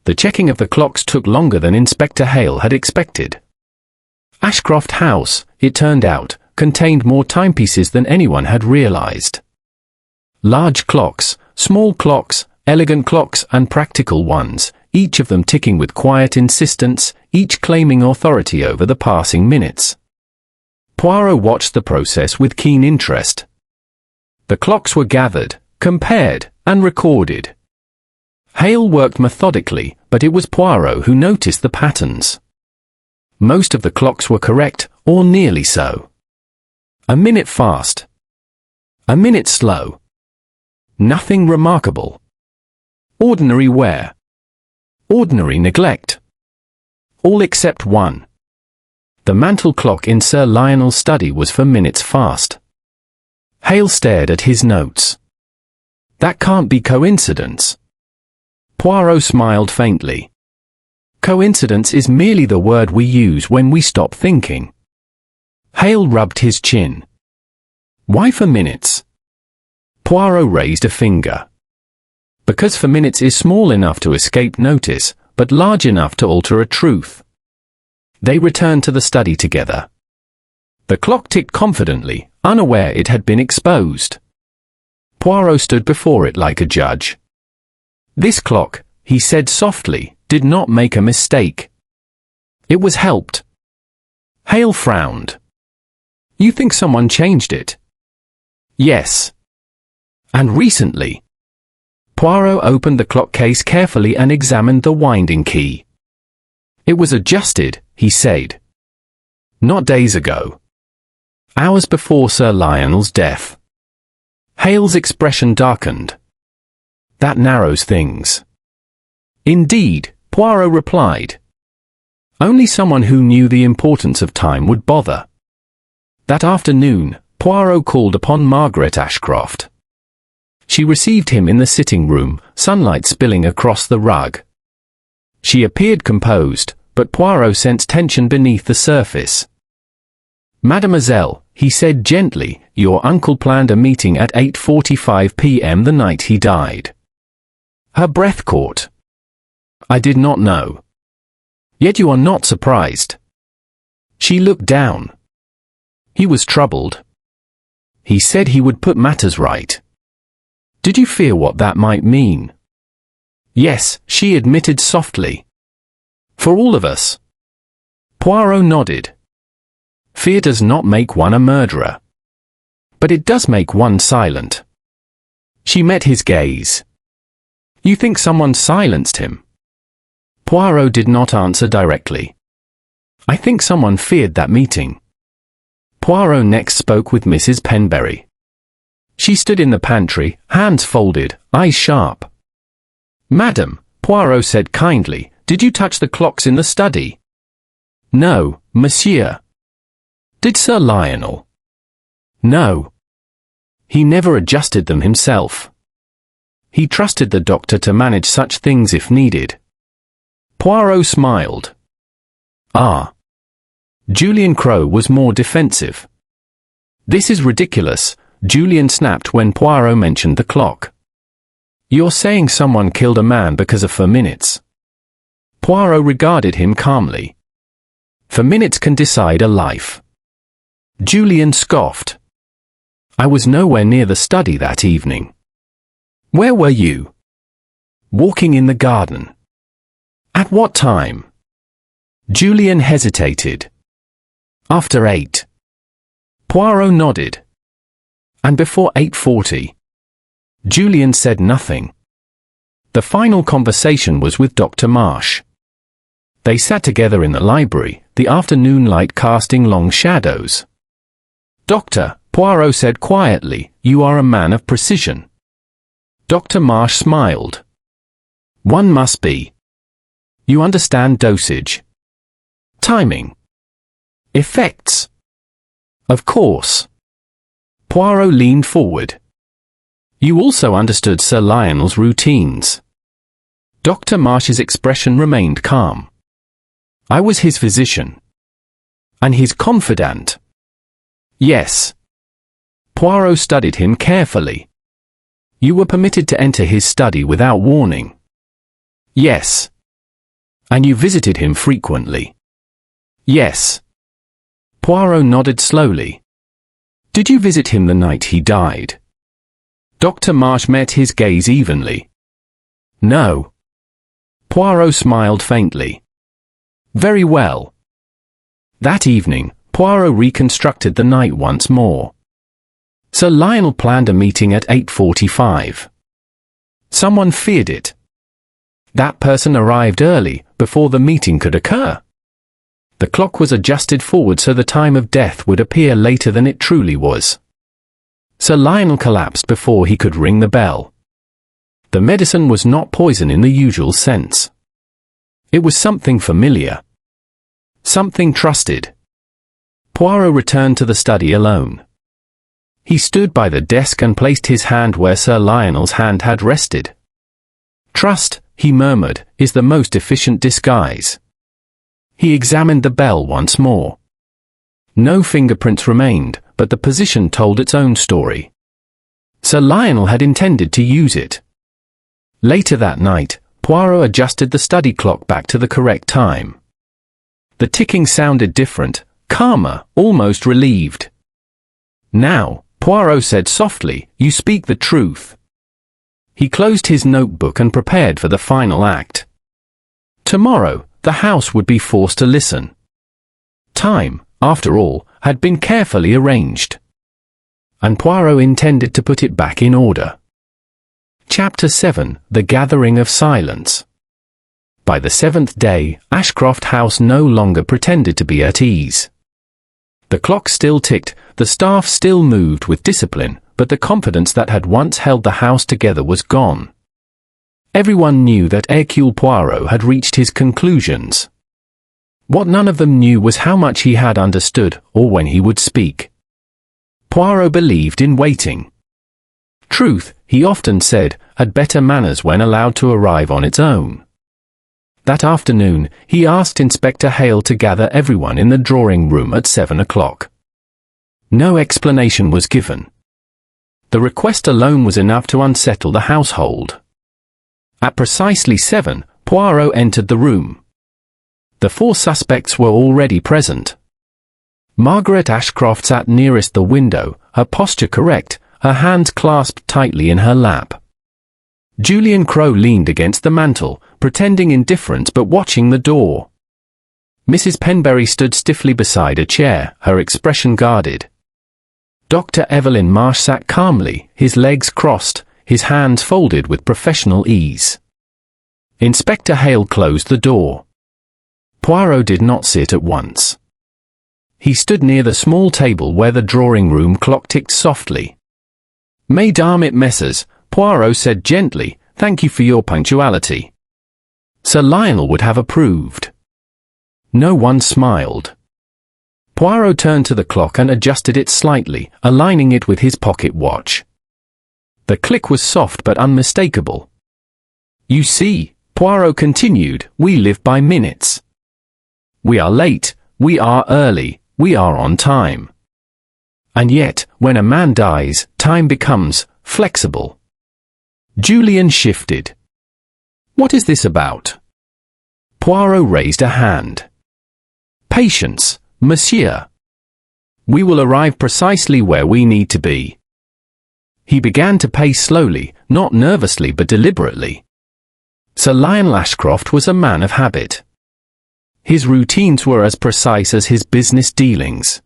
The checking of the clocks took longer than Inspector Hale had expected. Ashcroft House, it turned out, contained more timepieces than anyone had realized. Large clocks, small clocks, elegant clocks and practical ones, each of them ticking with quiet insistence, each claiming authority over the passing minutes. Poirot watched the process with keen interest. The clocks were gathered, compared, and recorded. Hale worked methodically, but it was Poirot who noticed the patterns. Most of the clocks were correct, or nearly so. A minute fast. A minute slow. Nothing remarkable. Ordinary wear. Ordinary neglect. All except one. The mantel clock in Sir Lionel's study was for minutes fast. Hale stared at his notes. That can't be coincidence. Poirot smiled faintly. Coincidence is merely the word we use when we stop thinking. Hale rubbed his chin. Why for minutes? Poirot raised a finger. Because for minutes is small enough to escape notice, but large enough to alter a truth. They returned to the study together. The clock ticked confidently, unaware it had been exposed. Poirot stood before it like a judge. This clock, he said softly, did not make a mistake. It was helped. Hale frowned. You think someone changed it? Yes. And recently? Poirot opened the clock case carefully and examined the winding key. It was adjusted, he said. Not days ago. Hours before Sir Lionel's death. Hale's expression darkened. That narrows things. Indeed, Poirot replied. Only someone who knew the importance of time would bother. That afternoon, Poirot called upon Margaret Ashcroft. She received him in the sitting room, sunlight spilling across the rug. She appeared composed, but Poirot sensed tension beneath the surface. Mademoiselle, he said gently, your uncle planned a meeting at 8:45 p.m. the night he died. Her breath caught. I did not know. Yet you are not surprised. She looked down. He was troubled. He said he would put matters right. Did you fear what that might mean? Yes, she admitted softly. For all of us. Poirot nodded. Fear does not make one a murderer. But it does make one silent. She met his gaze. You think someone silenced him? Poirot did not answer directly. I think someone feared that meeting. Poirot next spoke with Mrs. Penberry. She stood in the pantry, hands folded, eyes sharp. Madam, Poirot said kindly, did you touch the clocks in the study? No, monsieur. Did Sir Lionel? No. He never adjusted them himself. He trusted the doctor to manage such things if needed. Poirot smiled. Ah. Julian Crowe was more defensive. This is ridiculous, Julian snapped when Poirot mentioned the clock. You're saying someone killed a man because of 4 minutes. Poirot regarded him calmly. 4 minutes can decide a life. Julian scoffed. I was nowhere near the study that evening. Where were you? Walking in the garden. At what time? Julian hesitated. After 8. Poirot nodded. And before 8:40. Julian said nothing. The final conversation was with Dr. Marsh. They sat together in the library, the afternoon light casting long shadows. Doctor, Poirot said quietly, you are a man of precision. Dr. Marsh smiled. One must be. You understand dosage. Timing. Effects. Of course. Poirot leaned forward. You also understood Sir Lionel's routines. Dr. Marsh's expression remained calm. I was his physician. And his confidant. Yes. Poirot studied him carefully. You were permitted to enter his study without warning. Yes. And you visited him frequently. Yes. Poirot nodded slowly. Did you visit him the night he died? Dr. Marsh met his gaze evenly. No. Poirot smiled faintly. Very well. That evening, Poirot reconstructed the night once more. Sir Lionel planned a meeting at 8:45. Someone feared it. That person arrived early, before the meeting could occur. The clock was adjusted forward so the time of death would appear later than it truly was. Sir Lionel collapsed before he could ring the bell. The medicine was not poison in the usual sense. It was something familiar. Something trusted. Poirot returned to the study alone. He stood by the desk and placed his hand where Sir Lionel's hand had rested. Trust, he murmured, is the most efficient disguise. He examined the bell once more. No fingerprints remained, but the position told its own story. Sir Lionel had intended to use it. Later that night, Poirot adjusted the study clock back to the correct time. The ticking sounded different, calmer, almost relieved. Now, Poirot said softly, you speak the truth. He closed his notebook and prepared for the final act. Tomorrow, the house would be forced to listen. Time, after all, had been carefully arranged. And Poirot intended to put it back in order. Chapter 7, The Gathering of Silence. By the 7th day, Ashcroft House no longer pretended to be at ease. The clock still ticked, the staff still moved with discipline, but the confidence that had once held the house together was gone. Everyone knew that Hercule Poirot had reached his conclusions. What none of them knew was how much he had understood, or when he would speak. Poirot believed in waiting. Truth, he often said, had better manners when allowed to arrive on its own. That afternoon, he asked Inspector Hale to gather everyone in the drawing room at 7 o'clock. No explanation was given. The request alone was enough to unsettle the household. At precisely 7, Poirot entered the room. The 4 suspects were already present. Margaret Ashcroft sat nearest the window, her posture correct, her hands clasped tightly in her lap. Julian Crowe leaned against the mantel, pretending indifference but watching the door. Mrs. Penberry stood stiffly beside a chair, her expression guarded. Dr. Evelyn Marsh sat calmly, his legs crossed, his hands folded with professional ease. Inspector Hale closed the door. Poirot did not sit at once. He stood near the small table where the drawing-room clock ticked softly. Mesdames et messieurs, Poirot said gently, thank you for your punctuality. Sir Lionel would have approved. No one smiled. Poirot turned to the clock and adjusted it slightly, aligning it with his pocket watch. The click was soft but unmistakable. You see, Poirot continued, we live by minutes. We are late, we are early, we are on time. And yet, when a man dies, time becomes flexible. Julian shifted. What is this about? Poirot raised a hand. Patience, monsieur. We will arrive precisely where we need to be. He began to pace slowly, not nervously but deliberately. Sir Lionel Ashcroft was a man of habit. His routines were as precise as his business dealings.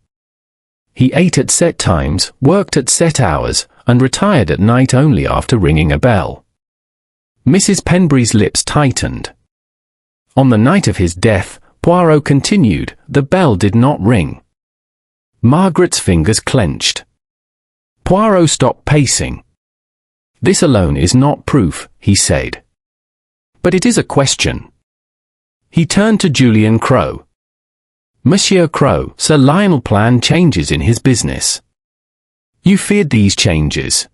He ate at set times, worked at set hours, and retired at night only after ringing a bell. Mrs. Penbury's lips tightened. On the night of his death, Poirot continued, the bell did not ring. Margaret's fingers clenched. Poirot stopped pacing. This alone is not proof, he said. But it is a question. He turned to Julian Crowe. Monsieur Crowe, Sir Lionel planned changes in his business. You feared these changes.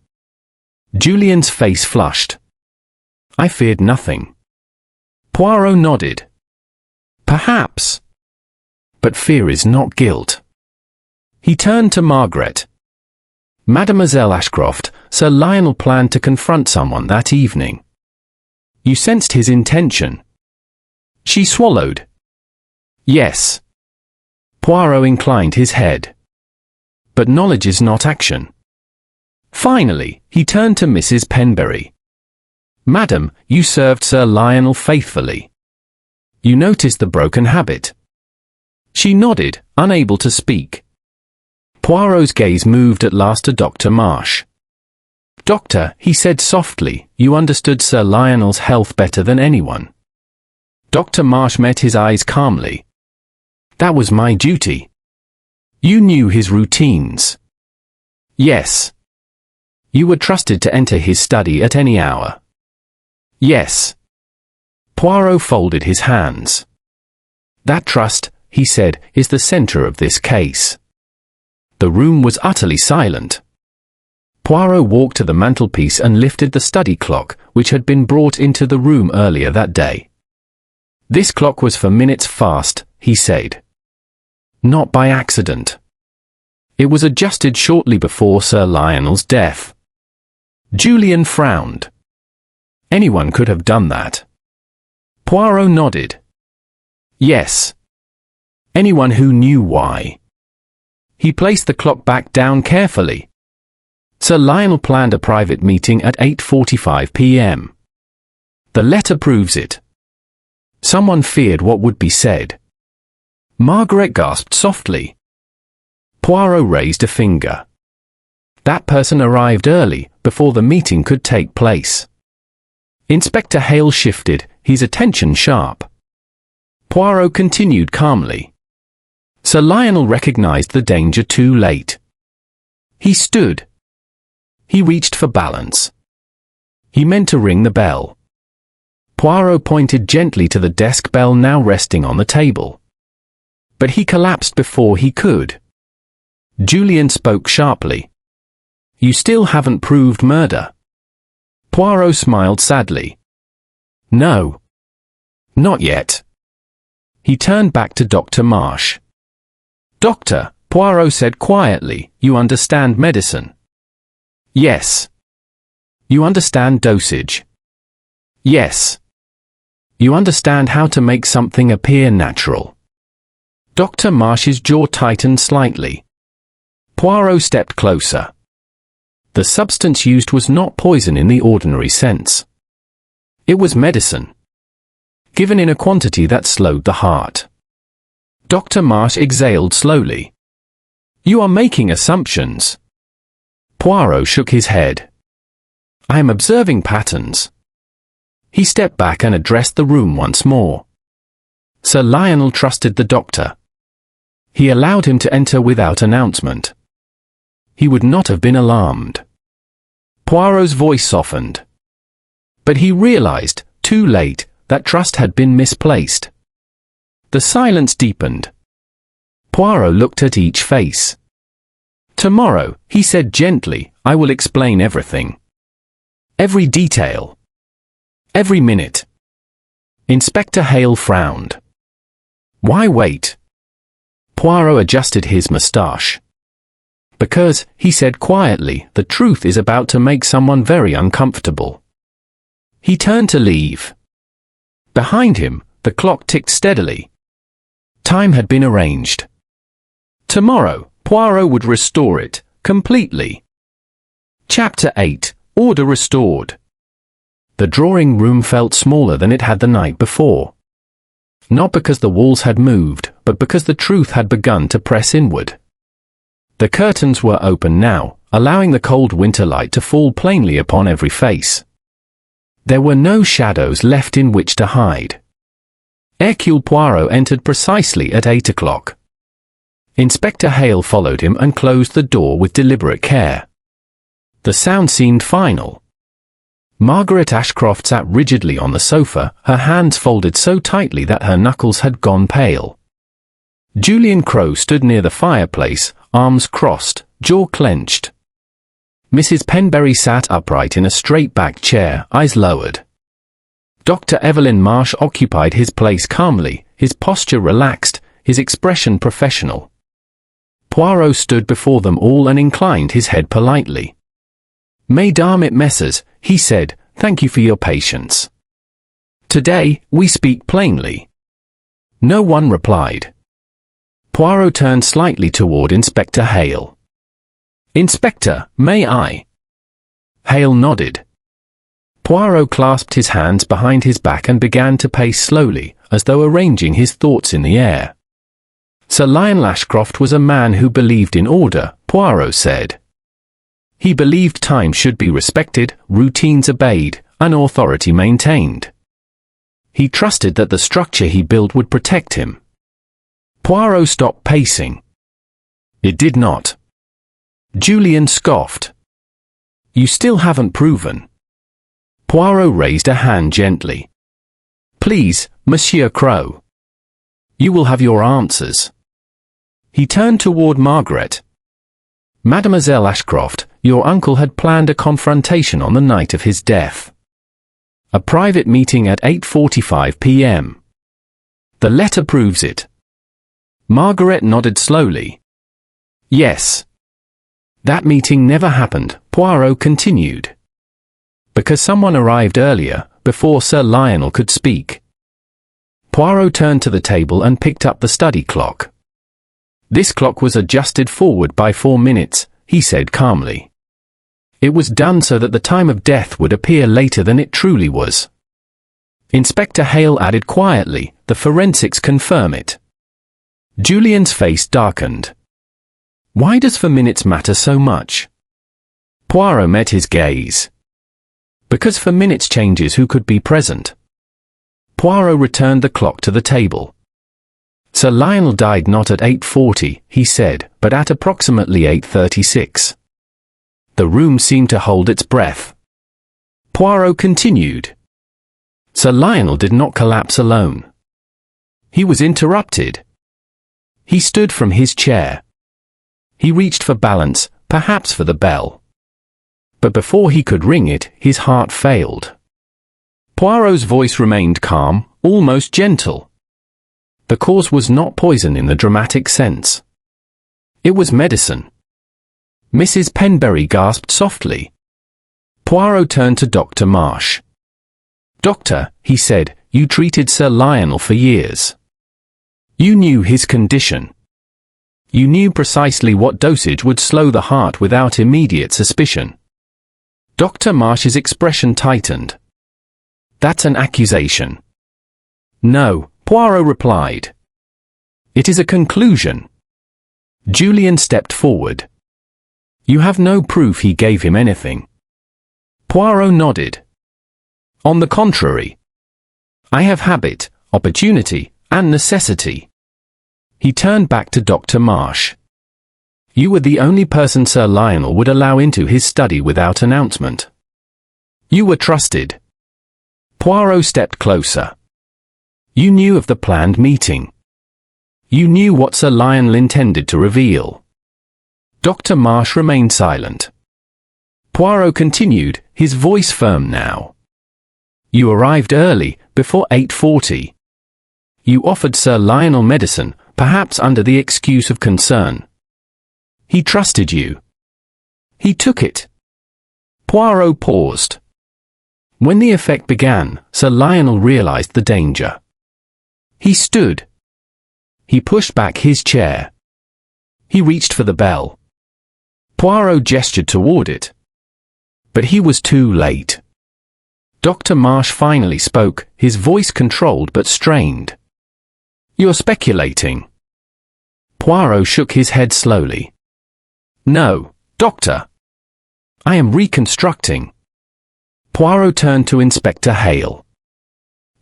Julian's face flushed. I feared nothing. Poirot nodded. Perhaps. But fear is not guilt. He turned to Margaret. Mademoiselle Ashcroft, Sir Lionel planned to confront someone that evening. You sensed his intention. She swallowed. Yes. Poirot inclined his head. But knowledge is not action. Finally, he turned to Mrs. Penbury. Madam, you served Sir Lionel faithfully. You noticed the broken habit. She nodded, unable to speak. Poirot's gaze moved at last to Dr. Marsh. Doctor, he said softly, you understood Sir Lionel's health better than anyone. Dr. Marsh met his eyes calmly. That was my duty. You knew his routines. Yes. You were trusted to enter his study at any hour. Yes. Poirot folded his hands. That trust, he said, is the center of this case. The room was utterly silent. Poirot walked to the mantelpiece and lifted the study clock, which had been brought into the room earlier that day. This clock was for minutes fast, he said. Not by accident. It was adjusted shortly before Sir Lionel's death. Julian frowned. Anyone could have done that. Poirot nodded. Yes. Anyone who knew why. He placed the clock back down carefully. Sir Lionel planned a private meeting at 8:45 p.m. The letter proves it. Someone feared what would be said. Margaret gasped softly. Poirot raised a finger. That person arrived early, before the meeting could take place. Inspector Hale shifted, his attention sharp. Poirot continued calmly. Sir Lionel recognized the danger too late. He stood. He reached for balance. He meant to ring the bell. Poirot pointed gently to the desk bell now resting on the table. But he collapsed before he could. Julian spoke sharply. You still haven't proved murder. Poirot smiled sadly. No. Not yet. He turned back to Dr. Marsh. Doctor, Poirot said quietly, you understand medicine. Yes. You understand dosage. Yes. You understand how to make something appear natural. Dr. Marsh's jaw tightened slightly. Poirot stepped closer. The substance used was not poison in the ordinary sense. It was medicine. Given in a quantity that slowed the heart. Dr. Marsh exhaled slowly. You are making assumptions. Poirot shook his head. I am observing patterns. He stepped back and addressed the room once more. Sir Lionel trusted the doctor. He allowed him to enter without announcement. He would not have been alarmed. Poirot's voice softened. But he realized, too late, that trust had been misplaced. The silence deepened. Poirot looked at each face. Tomorrow, he said gently, I will explain everything. Every detail. Every minute. Inspector Hale frowned. Why wait? Poirot adjusted his moustache. Because, he said quietly, the truth is about to make someone very uncomfortable. He turned to leave. Behind him, the clock ticked steadily. Time had been arranged. Tomorrow, Poirot would restore it, completely. Chapter 8. Order restored. The drawing room felt smaller than it had the night before. Not because the walls had moved, but because the truth had begun to press inward. The curtains were open now, allowing the cold winter light to fall plainly upon every face. There were no shadows left in which to hide. Hercule Poirot entered precisely at 8 o'clock. Inspector Hale followed him and closed the door with deliberate care. The sound seemed final. Margaret Ashcroft sat rigidly on the sofa, her hands folded so tightly that her knuckles had gone pale. Julian Crowe stood near the fireplace, arms crossed, jaw clenched. Mrs. Penberry sat upright in a straight-backed chair, eyes lowered. Dr. Evelyn Marsh occupied his place calmly, his posture relaxed, his expression professional. Poirot stood before them all and inclined his head politely. "Mesdames et messieurs," he said, "thank you for your patience. Today, we speak plainly." No one replied. Poirot turned slightly toward Inspector Hale. "Inspector, may I?" Hale nodded. Poirot clasped his hands behind his back and began to pace slowly, as though arranging his thoughts in the air. Sir Lionel Ashcroft was a man who believed in order, Poirot said. He believed time should be respected, routines obeyed, and authority maintained. He trusted that the structure he built would protect him. Poirot stopped pacing. It did not. Julian scoffed. "You still haven't proven." Poirot raised a hand gently. "Please, Monsieur Crowe. You will have your answers." He turned toward Margaret. "Mademoiselle Ashcroft, your uncle had planned a confrontation on the night of his death. A private meeting at 8:45 p.m. The letter proves it." Margaret nodded slowly. "Yes. That meeting never happened," Poirot continued. "Because someone arrived earlier, before Sir Lionel could speak." Poirot turned to the table and picked up the study clock. "This clock was adjusted forward by 4 minutes," he said calmly. "It was done so that the time of death would appear later than it truly was." Inspector Hale added quietly, "The forensics confirm it." Julian's face darkened. "Why does 4 minutes matter so much?" Poirot met his gaze. "Because 4 minutes changes who could be present." Poirot returned the clock to the table. "Sir Lionel died not at 8:40, he said, but at approximately 8:36. The room seemed to hold its breath. Poirot continued. "Sir Lionel did not collapse alone. He was interrupted. He stood from his chair. He reached for balance, perhaps for the bell. But before he could ring it, his heart failed." Poirot's voice remained calm, almost gentle. The cause was not poison in the dramatic sense. It was medicine. Mrs. Penberry gasped softly. Poirot turned to Dr. Marsh. "Doctor," he said, "you treated Sir Lionel for years. You knew his condition. You knew precisely what dosage would slow the heart without immediate suspicion." Dr. Marsh's expression tightened. "That's an accusation." "No," Poirot replied. "It is a conclusion." Julian stepped forward. "You have no proof he gave him anything." Poirot nodded. "On the contrary. I have habit, opportunity, and necessity." He turned back to Dr. Marsh. "You were the only person Sir Lionel would allow into his study without announcement. You were trusted." Poirot stepped closer. "You knew of the planned meeting. You knew what Sir Lionel intended to reveal." Dr. Marsh remained silent. Poirot continued, his voice firm now. "You arrived early, before 8:40. You offered Sir Lionel medicine, perhaps under the excuse of concern. He trusted you. He took it." Poirot paused. When the effect began, Sir Lionel realized the danger. He stood. He pushed back his chair. He reached for the bell. Poirot gestured toward it. But he was too late. Dr. Marsh finally spoke, his voice controlled but strained. "You're speculating." Poirot shook his head slowly. "No, Doctor. I am reconstructing." Poirot turned to Inspector Hale.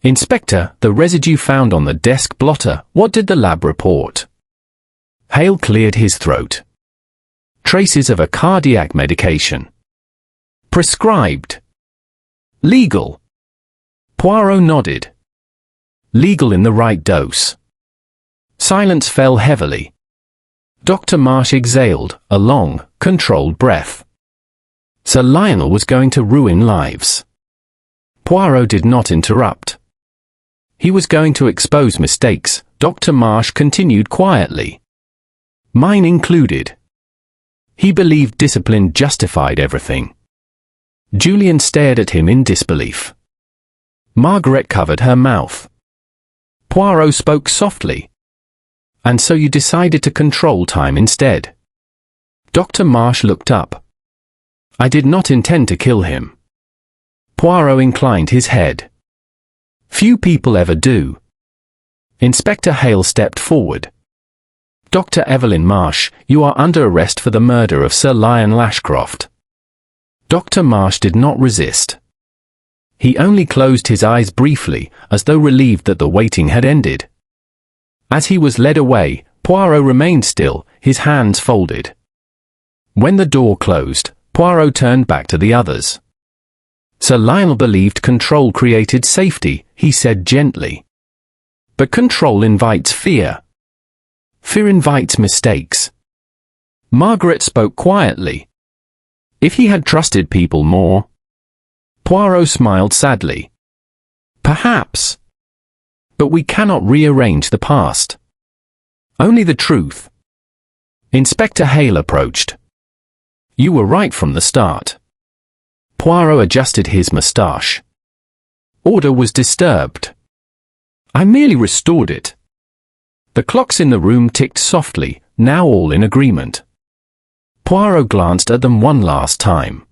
"Inspector, the residue found on the desk blotter, what did the lab report?" Hale cleared his throat. "Traces of a cardiac medication. Prescribed. Legal." Poirot nodded. "Legal in the right dose." Silence fell heavily. Dr. Marsh exhaled a long, controlled breath. Sir Lionel was going to ruin lives. Poirot did not interrupt. He was going to expose mistakes, Dr. Marsh continued quietly. Mine included. He believed discipline justified everything. Julian stared at him in disbelief. Margaret covered her mouth. Poirot spoke softly. "And so you decided to control time instead?" Dr. Marsh looked up. "I did not intend to kill him." Poirot inclined his head. "Few people ever do." Inspector Hale stepped forward. "Dr. Evelyn Marsh, you are under arrest for the murder of Sir Lionel Ashcroft." Dr. Marsh did not resist. He only closed his eyes briefly, as though relieved that the waiting had ended. As he was led away, Poirot remained still, his hands folded. When the door closed, Poirot turned back to the others. "Sir Lionel believed control created safety," he said gently. "But control invites fear. Fear invites mistakes." Margaret spoke quietly. "If he had trusted people more..." Poirot smiled sadly. "Perhaps. But we cannot rearrange the past. Only the truth." Inspector Hale approached. "You were right from the start." Poirot adjusted his moustache. "Order was disturbed. I merely restored it." The clocks in the room ticked softly, now all in agreement. Poirot glanced at them one last time.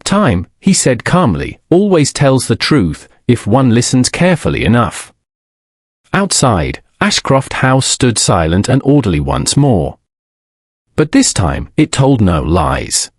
"Time," he said calmly, "always tells the truth, if one listens carefully enough." Outside, Ashcroft House stood silent and orderly once more. But this time, it told no lies.